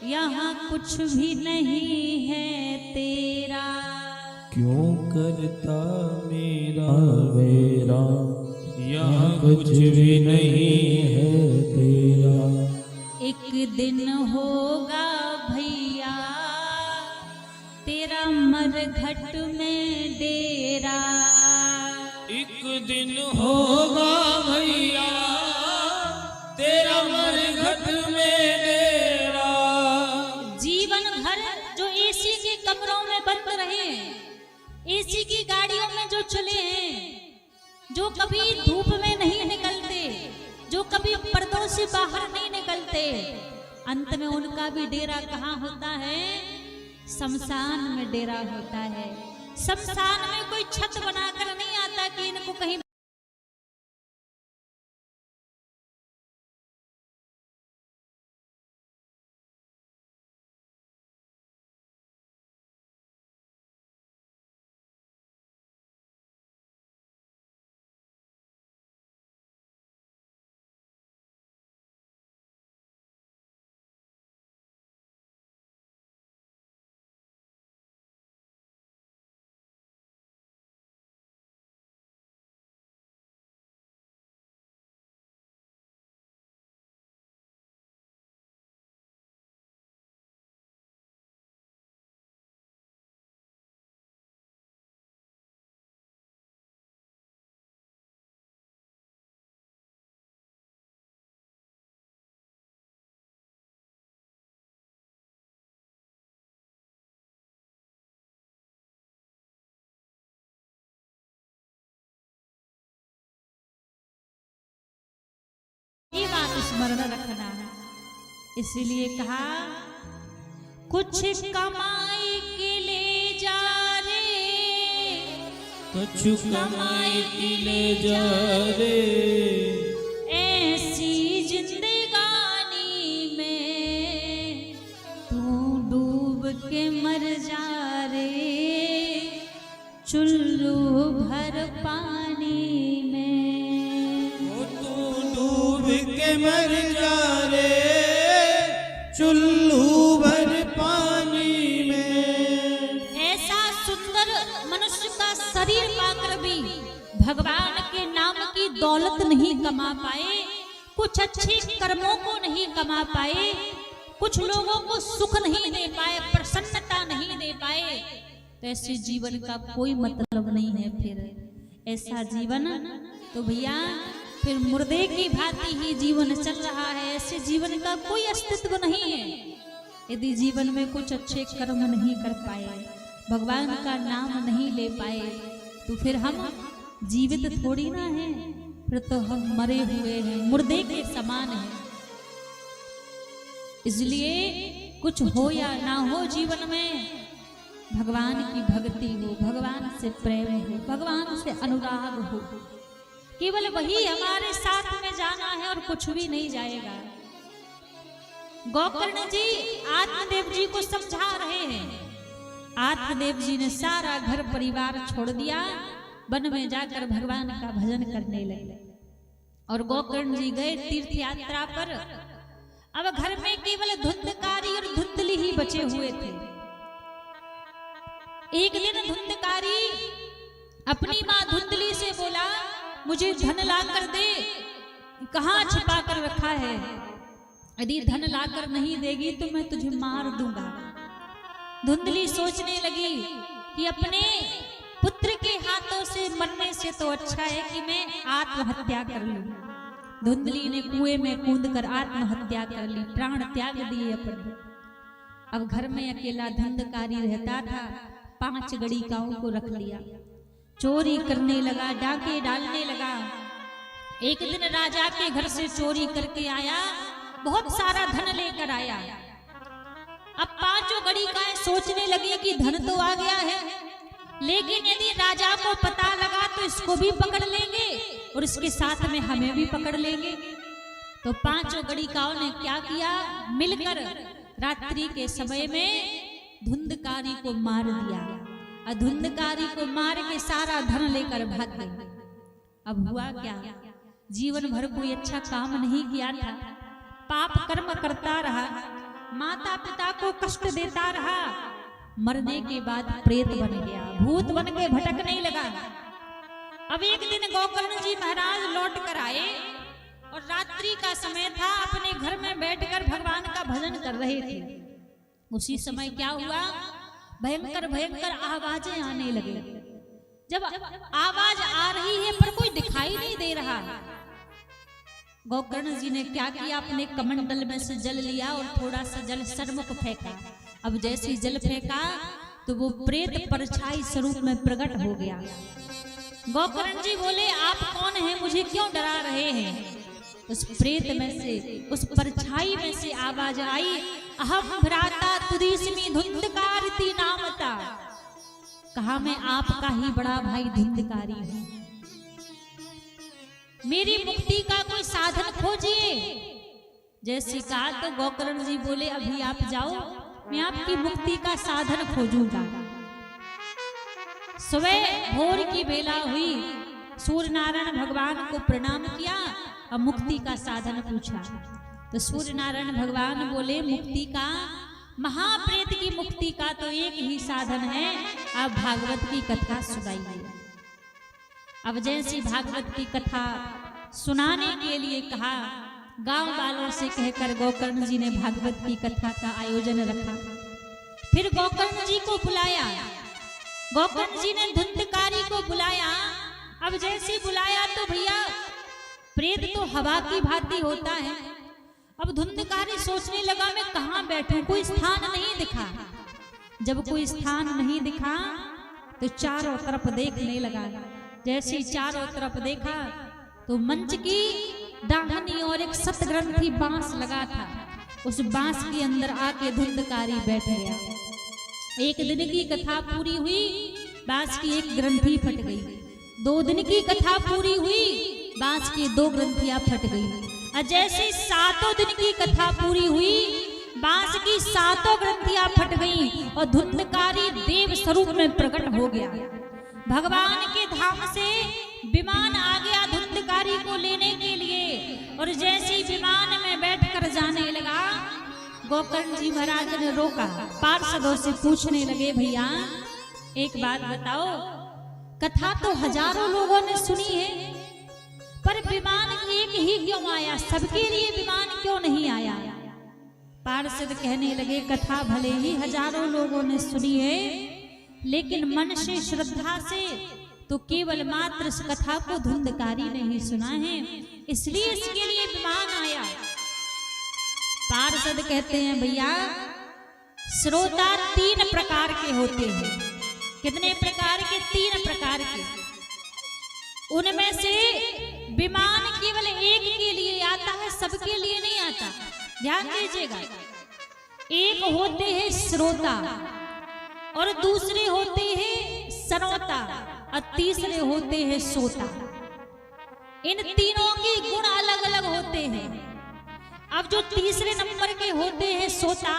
यहाँ कुछ भी नहीं है तेरा। क्यों करता मेरा मेरा, यहाँ कुछ भी नहीं है तेरा। एक दिन होगा भैया तेरा मरघट में डेरा। एक दिन होगा भैया तेरा मरघट में डेरा। जीवन भर जो एसी के कमरों में बंद रहे, एसी की गाड़ियों में जो चले हैं, जो कभी धूप में नहीं निकलते, जो कभी पर्दों से बाहर नहीं निकलते, अंत में उनका भी डेरा कहाँ होता है? शमशान में डेरा होता है। शमशान में कोई छत बनाकर नहीं आता कि इनको कहीं ये बात स्मरण रखना है। इसीलिए कहा कुछ कमाई के ले जा रे, कुछ कमाई के ले जा रे। ऐसी जिंदगानी में तू डूब के मर जा रे, चुल्लू भर पानी में। के मर जा रे चुल्लू भर पानी में। ऐसा सुंदर मनुष्य का शरीर पाकर भी भगवान के नाम की दौलत नहीं कमा पाए, कुछ अच्छे कर्मों को नहीं कमा पाए, कुछ लोगों को सुख नहीं दे पाए, प्रसन्नता नहीं दे पाए, तो ऐसे जीवन का कोई मतलब नहीं है। फिर ऐसा जीवन तो भैया फिर मुर्दे की भांति ही जीवन चल रहा है। ऐसे जीवन का कोई अस्तित्व नहीं है। यदि जीवन में कुछ अच्छे कर्म नहीं कर पाए, भगवान का नाम नहीं ले पाए, तो फिर हम जीवित थोड़ी ना हैं, फिर तो हम मरे हुए हैं, मुर्दे के समान हैं। इसलिए कुछ हो या ना हो जीवन में, भगवान की भक्ति हो, भगवान से प्रेम हो, भगवान से अनुराग हो, केवल वही हमारे साथ में जाना है और कुछ भी नहीं जाएगा। गोकर्ण जी आत्मदेव जी को समझा रहे हैं। आत्मदेव जी ने सारा घर परिवार छोड़ दिया, वन में जाकर भगवान का भजन करने लगे। और गोकर्ण जी गए तीर्थ यात्रा पर। अब घर में केवल धुंधकारी और धुंधली ही बचे हुए थे। एक दिन धुंधकारी अपनी माँ धुंधली से बोला, मुझे धन ला कर दे, कहाँ छिपा कर रखा है, यदि धन लाकर नहीं देगी तो मैं तुझे मार दूंगा। धुंधली सोचने लगी कि अपने पुत्र के हाथों से मरने से तो अच्छा है कि मैं आत्महत्या कर लूं। धुंधली ने कुएं में कूदकर आत्महत्या कर ली, प्राण त्याग दिए अपने। अब घर में अकेला धुंधकारी रहता था, 5 गड़िकाओं को रख लिया, चोरी करने लगा, डाके डालने लगा। एक दिन राजा के घर से चोरी करके आया, बहुत सारा धन लेकर आया। अब 5 गड़िकाएं सोचने लगी कि धन तो आ गया है, लेकिन यदि राजा को पता लगा तो इसको भी पकड़ लेंगे और इसके साथ में हमें भी पकड़ लेंगे। तो 5 गड़िकाओं ने क्या किया, मिलकर रात्रि के समय में धुंधकारी को मार दिया। और धुंधकारी को मार के सारा धन लेकर भाग गए। अब हुआ क्या, जीवन भर कोई अच्छा काम नहीं किया था, पाप कर्म करता रहा, माता पिता को कष्ट देता रहा, मरने के बाद प्रेत बन गया, भूत बन के भटकने लगा। अब एक दिन गोकर्ण जी महाराज लौट कर आए और रात्रि का समय था, अपने घर में बैठकर भगवान का भजन कर रहे थे। उसी समय क्या हुआ, भयंकर भयंकर आवाजें आने लगी। जब आवाज आ रही है पर कोई दिखाई नहीं दे रहा, गोकर्ण जी ने क्या किया, अपने कमंडल में से जल लिया और थोड़ा सा जल सन्मुख फेंका। अब जैसे जल फेंका तो वो प्रेत परछाई स्वरूप में प्रकट हो गया। गोकर्ण जी बोले, आप कौन हैं, मुझे क्यों डरा रहे हैं? उस प्रेत में से, उस परछाई में से आवाज आई, अहम भ्राता तुदीसमी धुंधकारती नामता। कहा, मैं आपका ही बड़ा भाई धुंधकारी हूं, मेरी मुक्ति का कोई साधन खोजिए। जैसे कहा तो गोकर्ण जी बोले, अभी आप जाओ, मैं आपकी मुक्ति का साधन खोजूंगा। सुबह भोर की बेला हुई, सूर्य नारायण भगवान को प्रणाम किया और मुक्ति का साधन पूछा। तो सूर्य नारायण भगवान बोले, मुक्ति का, महाप्रेत की मुक्ति का तो एक ही साधन है, आप भागवत की कथा सुनाइए। अब जैसी भागवत की कथा सुनाने के लिए कहा, गांव वालों से कहकर गोकर्ण जी ने भागवत की कथा का आयोजन रखा। फिर गोकर्ण जी को बुलाया, गोकर्ण जी ने धुंधकारी को बुलाया। अब जैसे बुलाया तो भैया प्रेत तो हवा की भांति होता है। अब धुंधकारी सोचने लगा, मैं कहाँ बैठूं, कोई स्थान नहीं दिखा। जब कोई स्थान नहीं दिखा तो चारों तरफ देखने लगा। जैसे चारों तरफ देखा तो मंच की दाहिनी और एक सतग्रंथी बांस लगा था, उस बांस के अंदर आके धुंधकारी बैठ गया। एक दिन की कथा पूरी हुई, बांस की एक ग्रंथि फट गई। 2 दिन की कथा पूरी हुई, बांस की 2 ग्रंथियां फट गई। और जैसे 7 दिन की कथा पूरी हुई, बांस की 7 ग्रंथियां फट गई और धुंधकारी देव स्वरूप में प्रकट हो गया। भगवान के धाम से विमान आ गया धुंधकारी को लेने के लिए, और जैसे विमान में बैठकर जाने लगा, गोकर्ण जी महाराज ने रोका। पार्षदों से पूछने लगे, भैया एक बात बताओ, कथा तो हजारों लोगों ने सुनी है, पर विमान एक ही क्यों आया, सबके लिए विमान क्यों नहीं आया? पार्षद कहने लगे, कथा भले ही हजारों लोगों ने सुनी है, लेकिन मन से श्रद्धा से तो केवल मात्र इस कथा को धुंधकारी ने ही सुना है, इसलिए इसके लिए विमान आया। पार्षद कहते हैं, भैया श्रोता 3 प्रकार के होते हैं। कितने प्रकार के? 3 प्रकार के। उनमें से विमान केवल एक के लिए आता है, सबके लिए नहीं आता। ध्यान दीजिएगा, एक होते हैं श्रोता, और दूसरे होते हैं सरोता, और तीसरे होते हैं सोता। इन तीनों के गुण अलग अलग होते हैं। अब जो तीसरे नंबर के होते हैं सोता,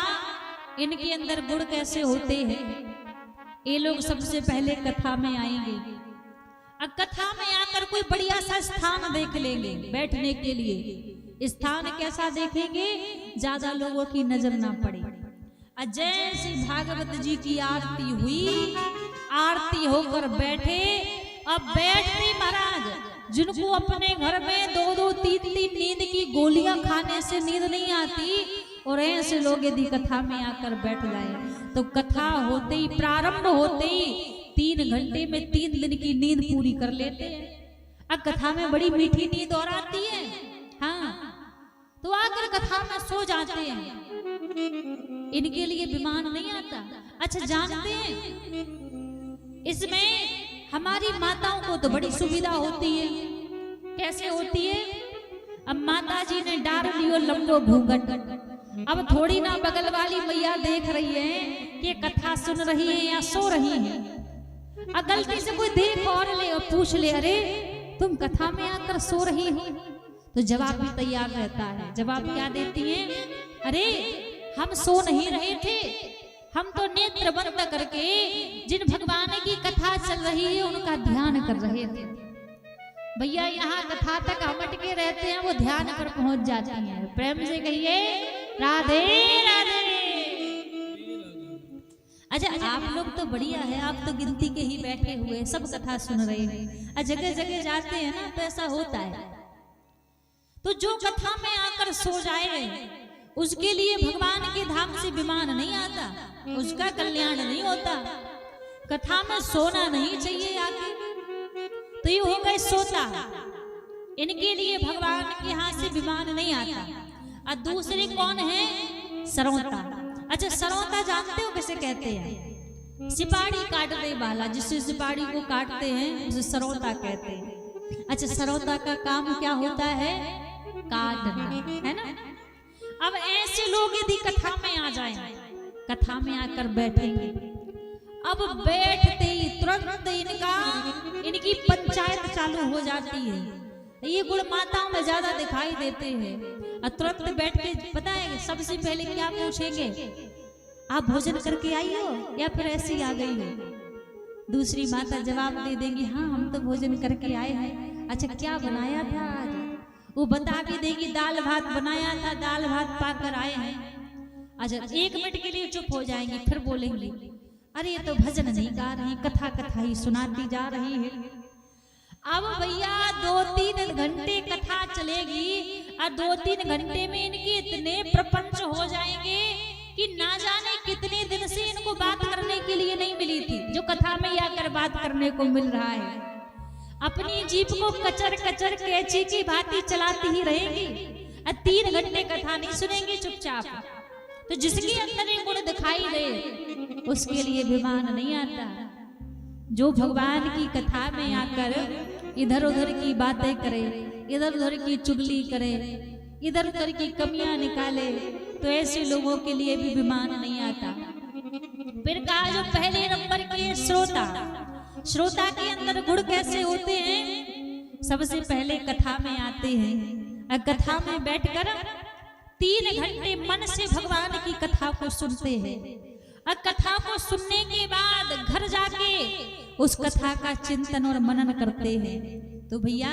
इनके अंदर गुण कैसे होते हैं? ये लोग सबसे पहले कथा में आएंगे, अब कथा में आकर कोई बढ़िया सा स्थान देख लेंगे बैठने के लिए। स्थान कैसा देखेंगे? ज्यादा लोगों की नजर ना पड़े। जैसे भागवत जी की आरती हुई, आरती होकर बैठे। अब बैठते महाराज, जिनको अपने घर में 2-2, 3-3 नींद की गोलियां खाने से नींद नहीं आती, और ऐसे लोग यदि कथा में आकर बैठ जाए तो कथा होते ही, प्रारंभ होते ही 3 घंटे में 3 दिन की नींद पूरी कर लेते हैं। अब कथा में बड़ी मीठी नींद और आती है, हाँ, तो आकर कथा में सो जाते हैं। इनके लिए विमान नहीं आता। अच्छा, जानते हैं इसमें हमारी माताओं को तो बड़ी सुविधा होती है। कैसे होती है? अब माता जी ने डाल लियो लंबो घूंघट, अब थोड़ी ना बगल वाली मैया देख रही है कि कथा सुन रही है या सो रही है। अब गलती से कोई देख और ले और पूछ ले, अरे तुम कथा में आकर सो रही हो, तो जवाब भी तैयार रहता है। जवाब क्या देती है? अरे हम सो नहीं रहे थे, हम तो नेत्र बंद करके जिन भगवान की कथा चल रही है उनका ध्यान कर रहे थे। भैया यहाँ कथा तक हम अटके रहते हैं, वो ध्यान पर पहुंच जाती हैं। प्रेम से कहिए राधे राधे। अच्छा आप लोग तो बढ़िया है, आप तो गिनती के ही बैठे हुए सब कथा सुन रहे हैं। जगह जगह जाते हैं ना तो ऐसा होता है। तो जो कथा में आकर सो जाए उसके लिए भगवान के धाम से विमान नहीं आता, उसका कल्याण नहीं होता। कथा में सोना नहीं चाहिए आके, तो ये हो गए सोता, इनके लिए भगवान के यहाँ से विमान नहीं आता। और दूसरे कौन है? सरौता। अच्छा सरौता जानते हो किसे कहते हैं? सिपाही काटने वाला, जिससे सिपाही को काटते हैं उसे सरौता कहते हैं। अच्छा सरौता का काम क्या होता है? काटना, है ना। अब ऐसे लोग यदि कथा में आ जाएं, कथा में आकर बैठेंगे, अब बैठते ही तुरंत इनकी पंचायत चालू हो जाती है। ये गुण माताओं में ज्यादा दिखाई देते हैं। और तुरंत बैठ के पता है सबसे पहले क्या पूछेंगे? आप भोजन करके आई हो या फिर ऐसे ही आ गई हो? दूसरी माता जवाब दे देंगी हाँ हम तो भोजन करके आए हैं। अच्छा क्या बनाया था आज? वो बता भी देगी दाल भात बनाया था, दाल भात पाकर आए हैं। अच्छा 1 मिनट के लिए चुप हो जाएंगी, फिर बोलेंगी अरे ये तो भजन नहीं गा रही, कथा कथा ही सुनाती जा रही है। अब भैया 2-3 घंटे कथा चलेगी और 2-3 घंटे में इनके इतने प्रपंच हो जाएंगे कि ना जाने कितने दिन से इनको बात करने के लिए नहीं मिली थी, जो कथा में आकर बात करने को मिल रहा है। अपनी जीभ को कचर कचर कैंची की भांति चलाती ही रहेंगी और 3 घंटे कथा नहीं सुनेंगे चुपचाप। तो जिसके अंदर ये गुण दिखाई दे उसके लिए विमान नहीं आता। जो भगवान की कथा में आकर इधर उधर की बातें करे, इधर उधर की चुगली करे, इधर उधर की कमियां निकाले, तो ऐसे लोगों के लिए भी विमान नहीं आता। फिर कहा जो पहले नंबर के श्रोता, श्रोता के अंदर गुण कैसे होते हैं? सबसे पहले कथा में आते हैं और कथा में बैठकर 3 घंटे मन से भगवान की कथा को सुनते हैं। और कथा को सुनने के बाद घर जाके उस कथा का चिंतन और मनन करते हैं। तो भैया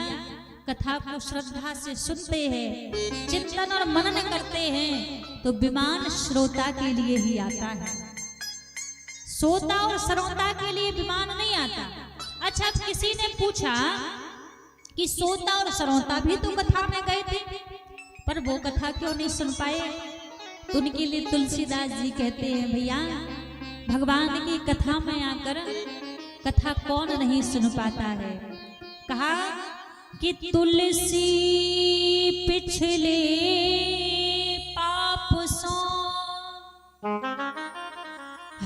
कथा को श्रद्धा से सुनते हैं, चिंतन और मनन करते हैं, तो विमान श्रोता के लिए ही आता है, सोता और सरौता के लिए विमान नहीं आता। अच्छा किसी ने पूछा कि सोता और सरौता भी तो कथा में गए थे, पर वो कथा क्यों नहीं सुन पाए? उनके लिए तुलसीदास जी कहते हैं भैया भगवान की कथा में आकर कथा कौन नहीं सुन पाता है। कहा कि तुलसी पिछले पाप सो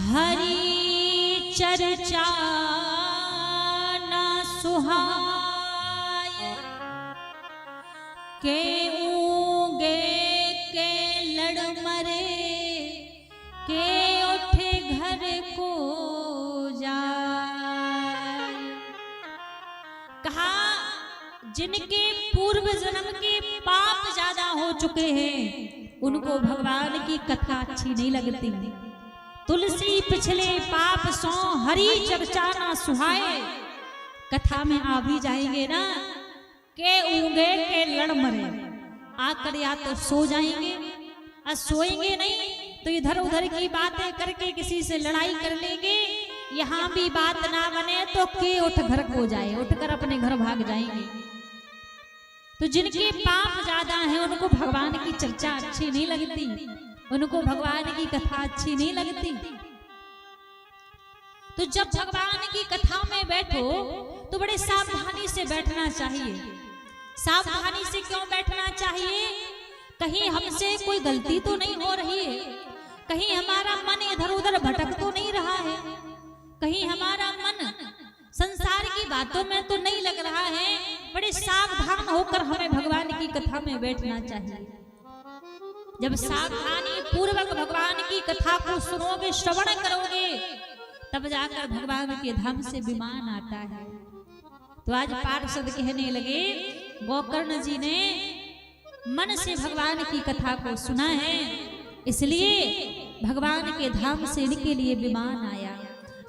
हरि चर्चा ना सुहाय, के ऊगे के लड़ मरे, के उठे घर को जाए। कहा जिनके पूर्व जन्म के पाप ज्यादा हो चुके हैं उनको भगवान की कथा अच्छी नहीं लगती। तुलसी पिछले पाप सो हरि चर्चा ना सुहाए, कथा में आ भी जाएंगे ना के ऊंगे के लड़ मरे, आकर या तो सो जाएंगे और सोएंगे नहीं तो इधर उधर की बातें करके किसी से लड़ाई कर लेंगे। यहाँ भी बात ना बने तो के उठ घर को जाए, उठकर अपने घर भाग जाएंगे। तो जिनके पाप ज्यादा हैं उनको भगवान की चर्चा अच्छी नहीं लगती, उनको भगवान की कथा अच्छी नहीं लगती। तो जब भगवान की कथा में बैठो तो बड़े सावधानी से बैठना चाहिए। सावधानी से क्यों बैठना चाहिए? कहीं हमसे कोई गलती तो नहीं हो रही है, कहीं हमारा मन इधर उधर भटक तो नहीं रहा है, कहीं हमारा मन संसार की बातों में तो नहीं लग रहा है। बड़े सावधान होकर हमें भगवान की कथा में बैठना चाहिए। जब सावधानी पूर्वक भगवान की कथा को सुनोगे, श्रवण करोगे, तब जाकर भगवान के धाम से विमान आता है। तो आज पार्षद कहने लगे गोकर्ण जी ने मन से भगवान की कथा को सुना है, इसलिए भगवान के धाम से इनके लिए विमान आया।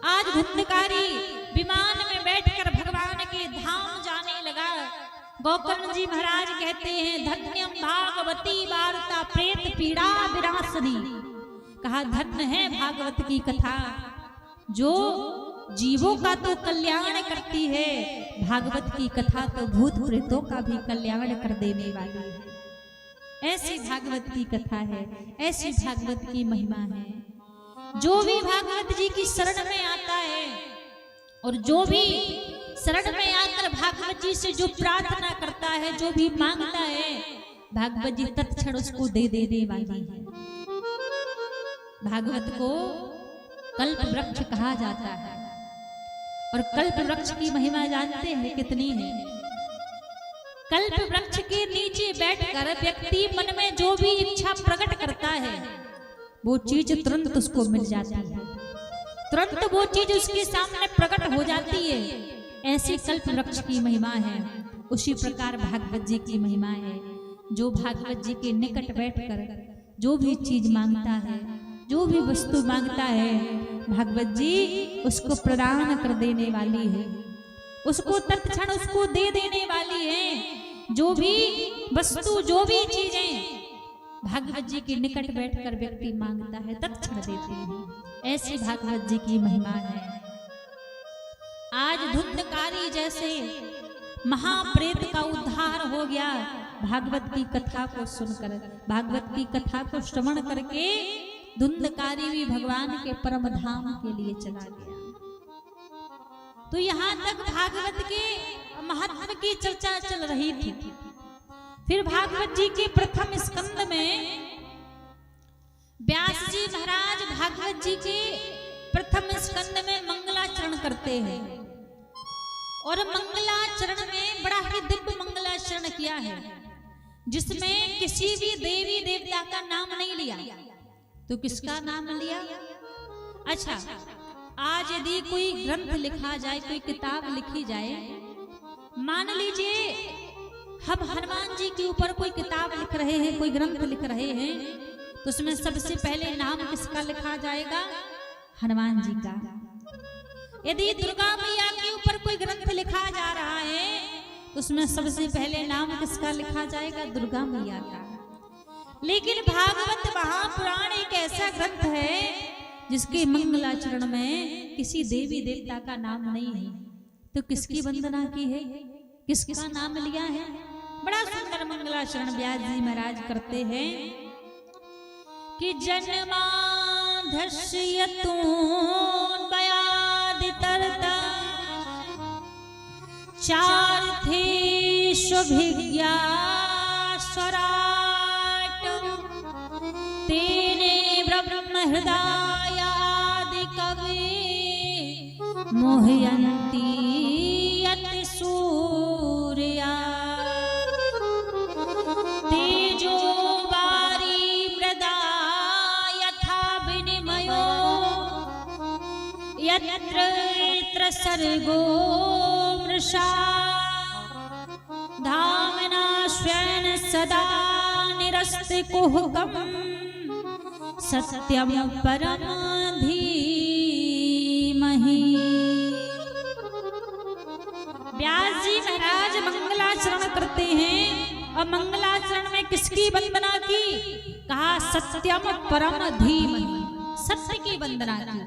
आज धुंधकारी विमान में बैठकर भगवान के धाम जाने लगा। गोकर्ण जी महाराज कहते हैं धन्यम भागवती वार्ता प्रेत पीड़ा विनाशनी। कहा धन्य है भागवत की कथा, जो जीवों का तो कल्याण करती है, भागवत की कथा तो भूत प्रेतों का भी कल्याण कर देने वाली है। ऐसी भागवत की कथा है, ऐसी भागवत की महिमा है। जो भी भागवत जी की शरण में आता है और जो भी शरण में आकर भागवत जी से जो प्रार्थना करता है, जो भी मांगता है, भागवत जी तत्क्षण उसको दे देने वाली है। भागवत को कल्प वृक्ष कहा जाता है और कल्प वृक्ष की महिमा जानते हैं कितनी है। कल्प वृक्ष के नीचे बैठकर व्यक्ति मन में जो भी इच्छा प्रकट करता है, वो चीज तुरंत उसको मिल जाती है, तुरंत वो चीज उसके सामने प्रकट हो जाती है। ऐसी कल्प वृक्ष की महिमा है। उसी प्रकार भागवत जी की महिमा है। जो भागवत जी के निकट बैठकर जो भी चीज मांगता है, जो भी वस्तु मांगता है, भागवत जी उसको प्रदान कर देने वाली है, उसको तत्क्षण उसको दे देने वाली है। जो भी वस्तु, जो भी चीजें भागवत जी के निकट बैठकर व्यक्ति मांगता है, तत्क्षण देती है। ऐसी भागवत जी की महिमा है। आज धुंधकारी जैसे महाप्रेत का उद्धार हो गया भागवत की कथा को सुनकर, भागवत की कथा को श्रवण करके धुंधकारी भी भगवान के परम धाम के लिए चला गया। तो यहाँ तक भागवत के महत्व की चर्चा चल रही थी। फिर भागवत जी के प्रथम स्कंद में व्यास जी महाराज भागवत जी के प्रथम स्कंद में मंगलाचरण करते हैं और मंगलाचरण में बड़ा ही दिव्य मंगलाचरण किया है, जिसमें किसी भी देवी देवता का नाम नहीं लिया। तो किसका नाम लिया? अच्छा, आज यदि कोई ग्रंथ लिखा जाए, कोई किताब लिखी जाए, मान लीजिए हम हनुमान जी के ऊपर कोई किताब लिख रहे हैं, कोई ग्रंथ लिख रहे हैं, तो उसमें सबसे पहले नाम किसका लिखा जाएगा? हनुमान जी का। यदि दुर्गा मैया के ऊपर कोई ग्रंथ लिखा जा रहा है, तो उसमें सबसे पहले नाम किसका लिखा जाएगा? दुर्गा मैया का। लेकिन भागवत महापुराण एक ऐसा ग्रंथ है जिसके मंगलाचरण में किसी देवी देवता का नाम नहीं है। तो किसकी वंदना की है, किसका नाम लिया है? बड़ा सुंदर मंगलाचरण व्यास जी महाराज करते हैं कि जन्माधस्यतुन्वयादितरता चार्थेष्वभिज्ञा स्वराट तेने ब्रह्म हृदयादि कवि मोहयन्ति यत् सूर्या तेजो वारी मृदा यथा विनिमयो यत्र सर्गो मृषा धामना श्वेन सदा निरस्ति कुहकम् सत्यम परम धीमहि। व्यास जी महाराज मंगलाचरण करते हैं और मंगलाचरण में किसकी वंदना की? कहा सत्यम परम धीमहि, सत्य की वंदना की।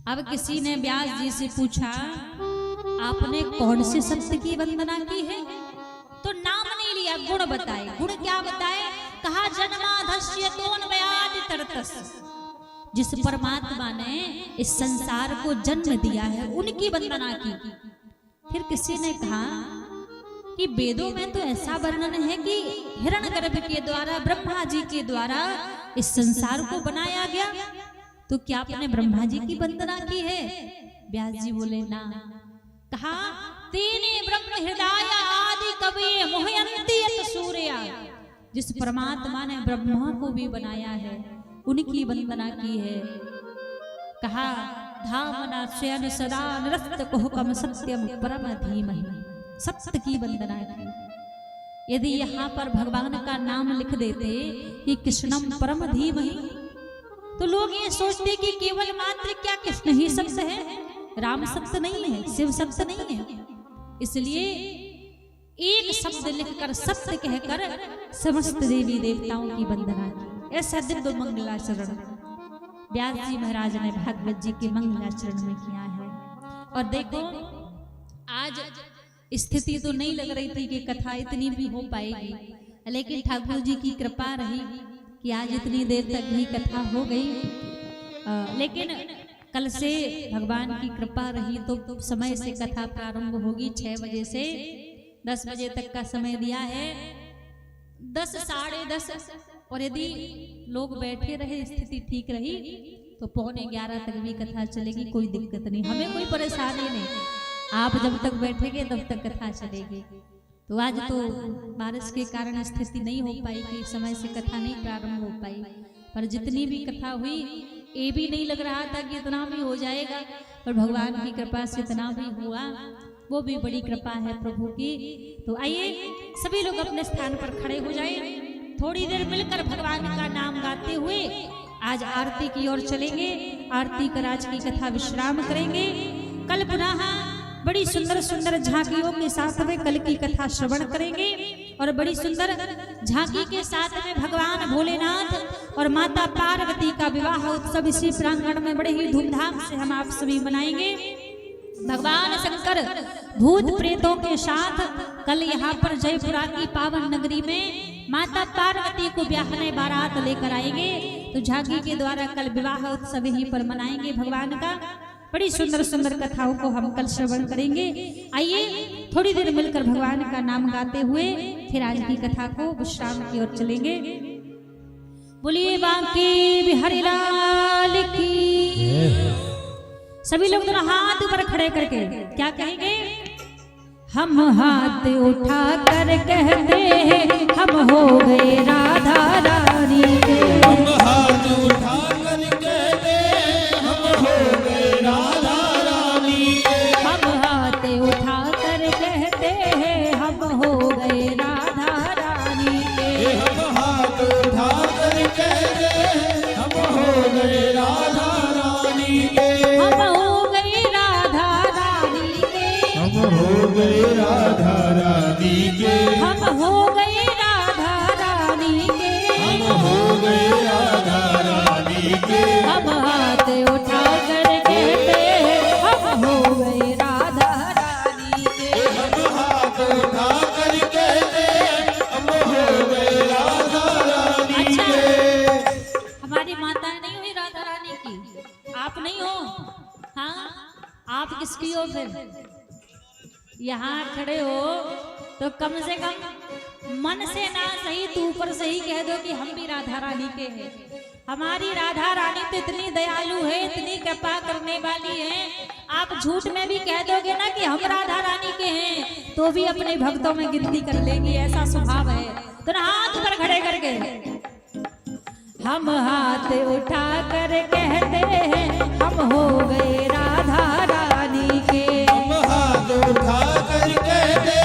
अब किसी ने व्यास जी से पूछा, आपने कौन से सत्य की वंदना की है? तो नाम नहीं लिया, गुण बताए। गुण क्या बताए? कहा जन्माधस्यतोन्वयादितरतस्, जिस परमात्मा ने इस संसार को जन्म दिया है, उनकी वंदना की। फिर किसी ने कहा कि वेदों में तो ऐसा वर्णन है कि हिरण्यगर्भ के द्वारा, ब्रह्मा जी के द्वारा इस संसार को बनाया गया, तो क्या आपने ब्रह्मा जी की वंदना की है? व्यास जी बोले ना। कहा तेने ब्रह्म हृदय आदि कवि मोहयन्ति यत् सूर्या, जिस परमात्मा ने ब्रह्मा को भी बनाया है, उनकी वंदना की है। कहा धामना स्वयं सदा निरस्त कुहकम् सत्यम परम धीमहि, सत्य की वंदना की। यदि यहाँ पर भगवान का नाम लिख देते कि कृष्णम परम धीमहि, तो लोग ये सोचते कि केवल मात्र क्या कृष्ण ही सत्य है, राम सत्य नहीं है, शिव सत्य नहीं है। इसलिए एक शब्द लिखकर, सत्य कहकर समस्त देवी देवताओं की वंदना की। ऐसा दिव्य मंगलाचरण व्यास जी महाराज ने भागवत जी के मंगलाचरण में किया है। और देखो आज स्थिति तो नहीं लग रही थी कि कथा इतनी भी हो पाएगी, लेकिन ठाकुर जी की कृपा रही कि आज इतनी देर तक भी कथा हो गई। लेकिन कल से भगवान की कृपा रही तो समय से कथा प्रारंभ होगी। 6 बजे से 10 बजे तक का समय दिया है, 10 साढ़े 10, और यदि लोग बैठे रहे, स्थिति ठीक रही तो 11:15 तक भी कथा चलेगी, कोई दिक्कत नहीं, हमें कोई परेशानी नहीं। आप जब तक बैठेंगे तब तक कथा चलेगी। तो आज तो बारिश के कारण स्थिति नहीं हो पाई कि समय से कथा नहीं प्रारंभ हो पाई, पर जितनी भी कथा हुई ये भी नहीं लग रहा था कि इतना भी हो जाएगा, पर भगवान की कृपा से इतना भी हुआ, वो भी बड़ी कृपा है प्रभु की। तो आइए सभी लोग अपने स्थान पर खड़े हो जाएं, थोड़ी देर मिलकर भगवान का नाम गाते हुए आज आरती की ओर चलेंगे। आरती कर आज की कथा विश्राम करेंगे। कल पुनः बड़ी सुंदर सुंदर झांकियों के साथ में कल की कथा श्रवण करेंगे, और बड़ी सुंदर झांकी के साथ में भगवान भोलेनाथ और माता पार्वती का विवाह उत्सव इसी प्रांगण में बड़े ही धूमधाम से हम आप सभी मनाएंगे। भगवान शंकर भूत प्रेतों के साथ कल यहाँ पर जयपुरा की पावन नगरी में माता पार्वती को ब्याहने बारात लेकर आएंगे। तो झांकी के द्वारा कल विवाह उत्सव यहीं पर मनाएंगे भगवान का। बड़ी सुंदर सुंदर कथाओं को हम कल श्रवण करेंगे। आइए थोड़ी देर मिलकर भगवान का नाम गाते हुए फिर आज की कथा को विश्राम की ओर चलेंगे। बोलिए बांके बिहारी लाल की। सभी लोग दोनों हाथ ऊपर खड़े करके क्या कहेंगे? हम हाथ उठा कर कहते हैं हम हो गए राधा रानी के। हम हाथ उठा कर कहते हम हो गए राधा रानी के। हम हाथ उठा कर कहते हैं हम हो गए राधा रानी के। हम हाथ उठा कर कहते हम हो गए राधा रानी के। हम हो गए राधा रानी के। हम हो गए राधा रानी के। हम हो गए राधा रानी के। हम हो गए राधा रानी के। हम हाथ उठा कर कहते हैं हम हो गए राधा रानी के। हम हाथ उठा कर कहते हम हो गए राधा रानी के। हमारी माता नहीं हुई राधा रानी की? आप नहीं हो? हाँ, आप किसकी हो फिर? यहाँ खड़े हो तो कम से कम मन से ना सही तो ऊपर से ही कह दो कि हम भी राधा रानी के हैं। हमारी राधा रानी तो इतनी दयालु है, इतनी कृपा करने वाली है। आप झूठ में भी कह दोगे ना कि हम राधा रानी के हैं तो भी अपने भक्तों में गिनती कर लेगी, ऐसा स्वभाव है। तो ना हाथ ऊपर खड़े करके हम हाथ उठा कर कहते हैं हम हो गए राधा रानी के। हम हाथ उठा कर कहते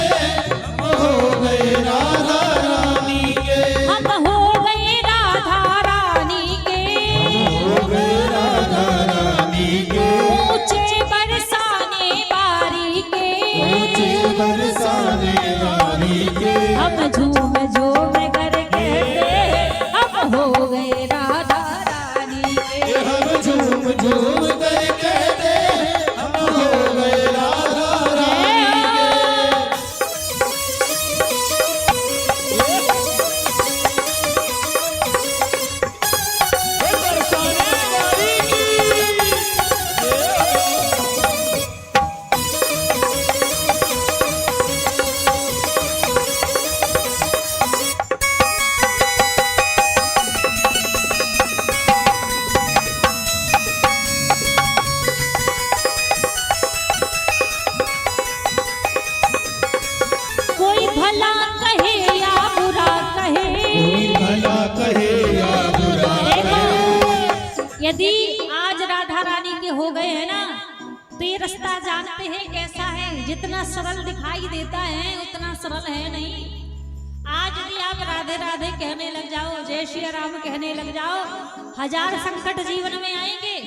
हम हो गए राधा रानी के। हम हो गए राधा रानी के। हो गए राधा रानी के। ऊंचे बरसाने बारी के। ऊंचे बरसाने वाली के। हम झूम झूम कर कहते हम हो गए राधा रानी के। हम झूम झूम कर कहते हम हो गए राधा रानी के। बरसाने वाली की। कोई भला कहे या बुरा कहे। कोई भला कहे या बुरा कहे। यदि आज राधा रानी के हो गए हैं ना तो ये रास्ता जानते हैं कैसा है? जितना सरल दिखाई देता है उतना सरल है नहीं। आज यदि आप राधे राधे कहने लग जाओ, जय श्री राम कहने लग जाओ, 1000 संकट जीवन में आएंगे।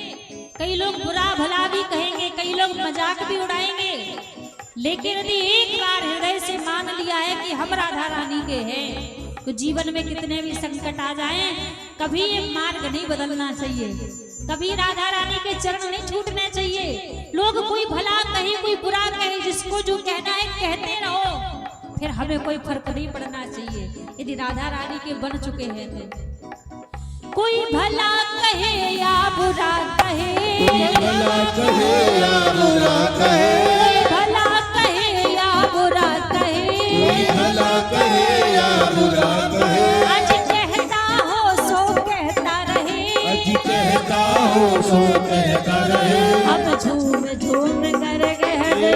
कई लोग बुरा भला भी कहेंगे, कई लोग मजाक भी उड़ाएंगे, लेकिन यदि एक बार हृदय से मान लिया है कि हम राधा रानी के हैं तो जीवन में कितने भी संकट आ जाएं कभी ये मार्ग नहीं बदलना चाहिए, कभी राधा रानी के चरण नहीं छूटने चाहिए। लोग कोई भला कहे कोई बुरा कहे, जिसको जो कहना है कहते रहो, फिर हमें कोई फर्क नहीं पड़ना चाहिए यदि राधा रानी के बन चुके हैं तो। कोई भला कहे या बुरा कहे, भला कहे या बुरा कहे, भला कहे या बुरा कहे, भला कहे या बुरा कहे, आज कहता हो सो कहता रहे, आज कहता हो सो कहता रहे, अब झूम झूम कर कहते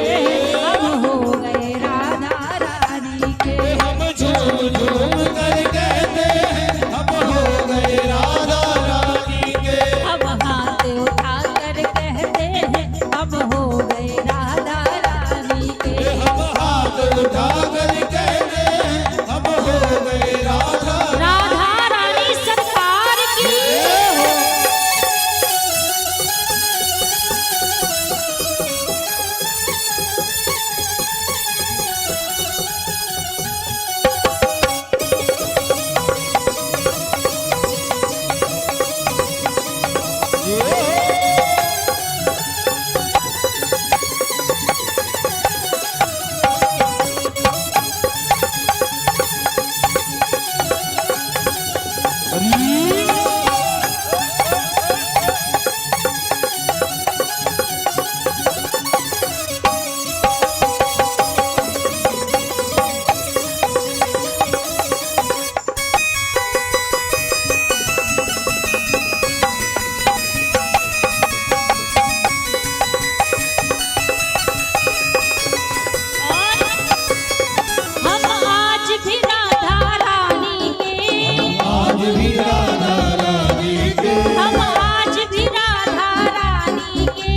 हम हो गए राधा रानी के, हम झूम झूम कर कहते हैं हम हो गए राधा रानी के, अब हाथ उठा कर कहते हैं हम हो गए राधा रानी के, हम हाथ उठा कर कहते हैं हम हो गए राधा राधा रानी सरकार की। हम आज भी राधा रानी के, आज भी राधा रानी के, हम आज भी राधा रानी के,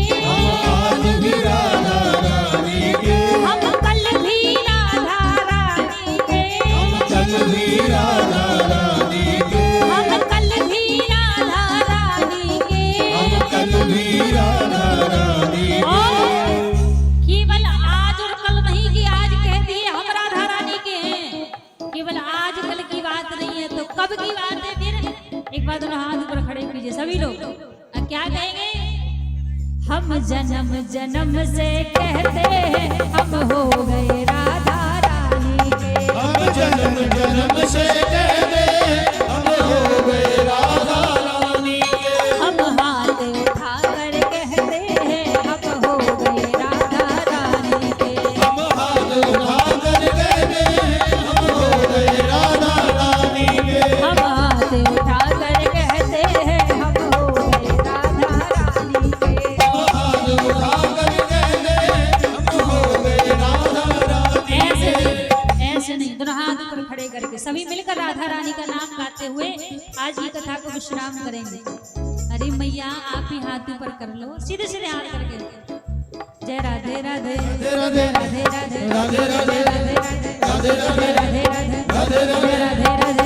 आज भी राधा रानी के, हम कल भी राधा रानी के, कल भी राधा रानी के, हम कल भी राधा रानी के, हम कल भी राधा रानी के, और केवल आज और कल नहीं कि आज कह दिए हम राधा रानी के हैं, केवल आज कल की बात नहीं है तो कब की बात है फिर। एक बार दोनों हाथ ऊपर खड़े कीजिए सभी लोग, अब क्या कहेंगे? हम जन्म जन्म से कहते हैं हम हो गए राधा रानी के, हम जन्म जन्म से कहते हैं हम हो गए राधा रानी के, हम हाथ उठा कर कहते हैं हम हो गए राधा रानी के, हम हाथ उठा कर कहते हैं हम हो गए राधा रानी के, हम हाथ उठा कर कहते हैं हम हो गए राधा रानी के। हम हाथ उठा कर कहते हैं हम हो गए राधा रानी ऐसे के। नहीं, ऐसे नहीं, दोनों हाथ ऊपर खड़े करके सभी मिलकर राधा रानी का नाम गाते हुए आज की कथा को विश्राम करेंगे। अरे मैया आप ही हाथ ऊपर कर लो, सीधे सीधे हाथ करके। जय राधे राधे राधे राधे राधे राधे राधे राधे राधे राधे राधे राधे राधे राधे राधे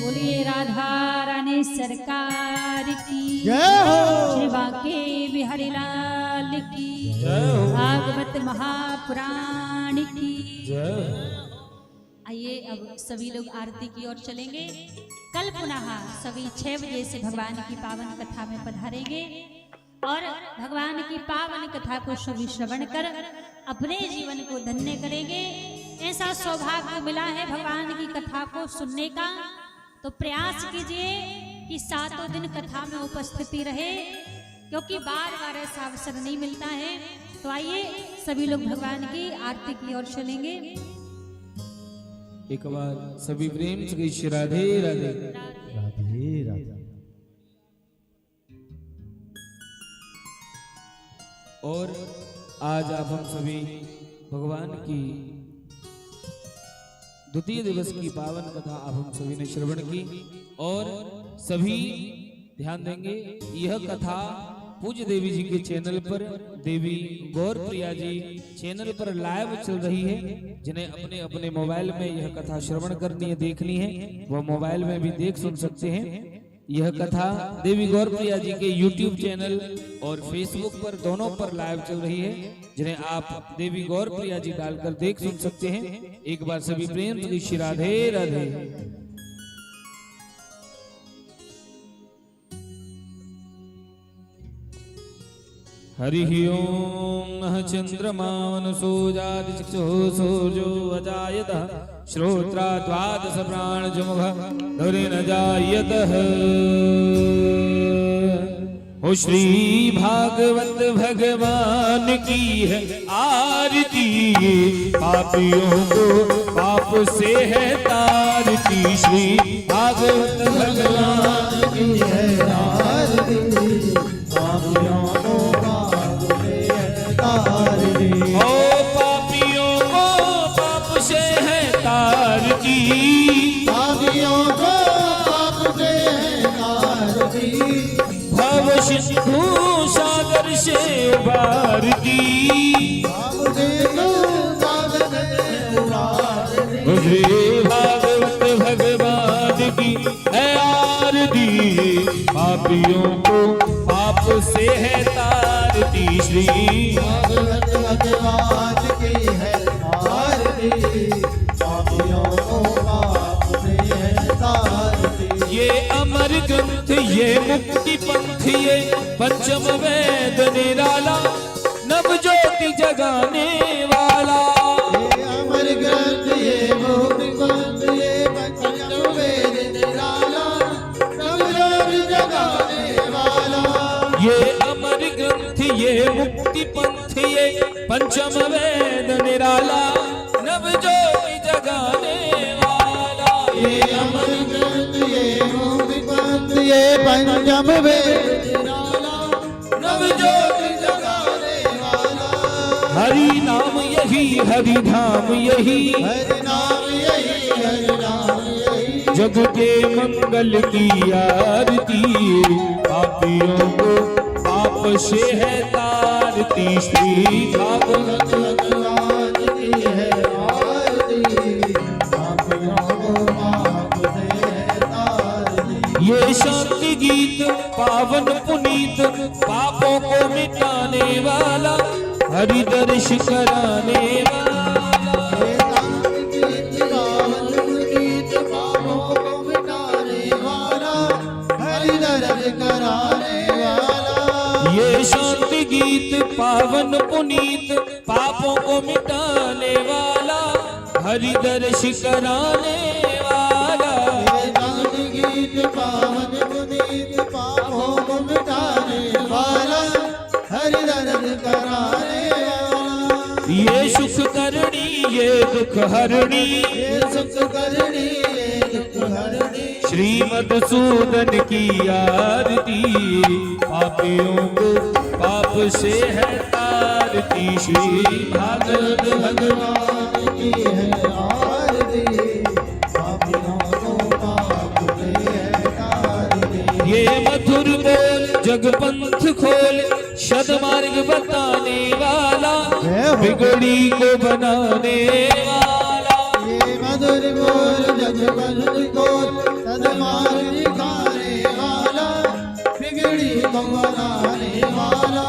बोलिए राधा रानी सरकार की श्री बांके बिहारी लाल की भागवत महापुराण की। आइए अब सभी लोग आरती की ओर चलेंगे। कल पुनः सभी 6 बजे से भगवान की पावन कथा में पधारेंगे और भगवान की पावन कथा को सभी श्रवण कर अपने जीवन को धन्य करेंगे। ऐसा सौभाग्य मिला है भगवान की कथा को सुनने का, तो प्रयास कीजिए कि 7 दिन कथा में उपस्थिति रहे, क्योंकि बार बार ऐसा अवसर नहीं मिलता है। तो आइए सभी लोग भगवान की आरती की ओर चलेंगे। एक बार सभी प्रेम से कहिए राधे राधे। राधे राधे। और आज आप हम सभी भगवान की द्वितीय दिवस की पावन कथा अब हम सभी ने श्रवण की और सभी ध्यान देंगे। यह कथा पूज्य देवी जी के चैनल पर देवी गौर प्रिया जी चैनल पर लाइव चल रही है। जिन्हें अपने अपने मोबाइल में यह कथा श्रवण करनी है, देखनी है, वह मोबाइल में भी देख सुन सकते हैं। यह कथा देवी गौर प्रिया जी के YouTube चैनल और Facebook पर दोनों पर लाइव चल रही है, जिन्हें आप देवी गौर प्रिया जी डालकर देख सुन सकते हैं। एक बार सभी प्रेम से श्री राधे राधे। हरि ओम नः चंद्रमानसोजादिचक्षुः सूर्यो अजायतः श्रोत्रा द्वादश प्राणजमुखः धुरिन जायतः। ओ श्री भागवत भगवान की है आरती, पापियों को पाप से है तारती। श्री भागवत भगवान की है आरती, पापियों को पाप से है तारती। ओ पापियों को पाप से है तारती, पापियों को पाप से है तारती। भव सिंधु सागर से उबारती, श्री भागवत भगवान की है आरती, पापियों को पाप से है तारती। श्री भागवत भगवान की है आरती, पापियों को पाप से है तारती। ये अमर ग्रंथ, ये मुक्ति पंथ, ये पंचम वेद निराला, नव ज्योति जगाने वाला। ये अमर ग्रंथ, ये मुक्ति पंथ, ये पंचम वेद निराला, नव ज्योति जगाने वाला। ये अमर ग्रंथ, ये मुक्ति पंथ, ये पंचम वेद निराला, नव ज्योति जगाने वाला। ये अमर ग्रंथ, ये मुक्ति पंथ, ये पंचम वेद निराला, नव ज्योति जगाने वाला। हरि नाम यही, हरि धाम यही, हरि नाम यही, हरि नाम यही। जग के मंगल की आरती, पापियों को पाप से है तारती। श्री भागवत भगवान की है आरती, पापियों को पाप से है तारती। ये शांति गीत पावन पुनीत, पापों को मिटाने वाला, हरि दर्श कराने वाला। ये शांति गीत पावन पुनीत, पापों को मिटाने वाला, हरि दर्श कराने वाला। ये शांति गीत पावन पुनीत, पापों को मिटाने वाला, हरि दर्श कराने वाला। ये शांति गीत पावन पुनीत, पापों को मिटाने वाला, हरि दर्श कराने वाला। ये सुख करणी, ये दुख हरणी, ये सुख करणी, ये दुख हरणी। श्री मधुसूदन की आरती, पापियों को पाप से है तारती। श्री भागवत भगवान की है आरती, पापियों को पाप से है तारती। ये मधुर बोल जग पंथ खोल, सदमार्ग बताने वाला, बिगड़ी को बनाने वाला। ये मधुर बोल जग पंथ खोल, सदमार्ग दिखाने वाला, बिगड़ी को बनाने वाला।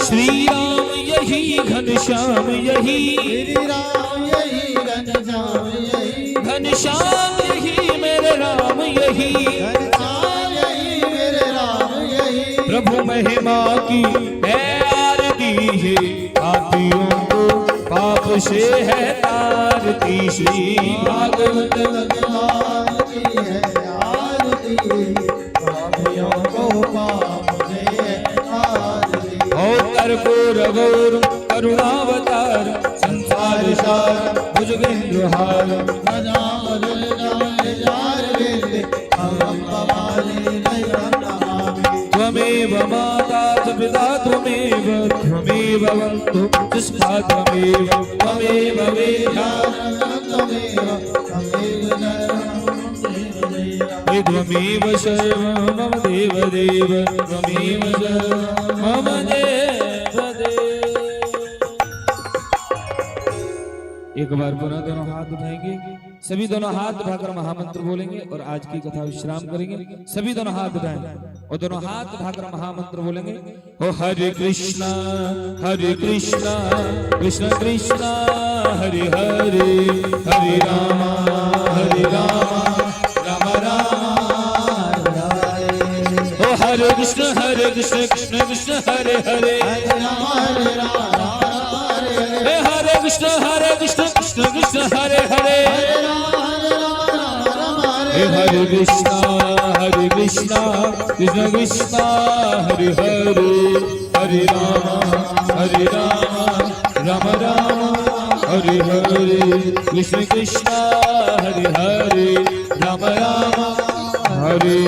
श्री राम यही, घनश्याम यही, श्री राम यही, घनश्याम यही, घनश्याम यही, मेरे राम यही। घनश्याम यही, मेरे राम यही। प्रभु महिमा की है आरती, है पापियों को पाप से है तारती। श्री भागवत भगवान की है आरती, पापियों को पाप से है तारती। और कर्पूर गौर करुणावतार, संसार सार भुजगेंद्रहार, त्वमेव माता च पिता त्वमेव, त्वमेव बन्धु च सखा त्वमेव, त्वमेव त्वमेव सर्वं मम देवदेव त्वमेव सर्वं मम देवदेव। एक बार पुनः दोनों हाथ उठाएंगे, सभी दोनों हाथ उठाकर महामंत्र बोलेंगे और आज की कथा विश्राम करेंगे। सभी दोनों हाथ उठाएंगे और दोनों हाथ उठाकर महामंत्र बोलेंगे। ओ हरे कृष्णा कृष्ण कृष्णा हरे हरे, हरे राम राम ओ हरे कृष्ण कृष्ण कृष्ण हरे हरे, हरे कृष्ण कृष्ण कृष्ण हरे हरे, हरे कृष्णा कृष्ण कृष्ण हरे हरे, हरे राम राम हरे हरे, कृष्ण कृष्ण हरे हरे, राम राम हरे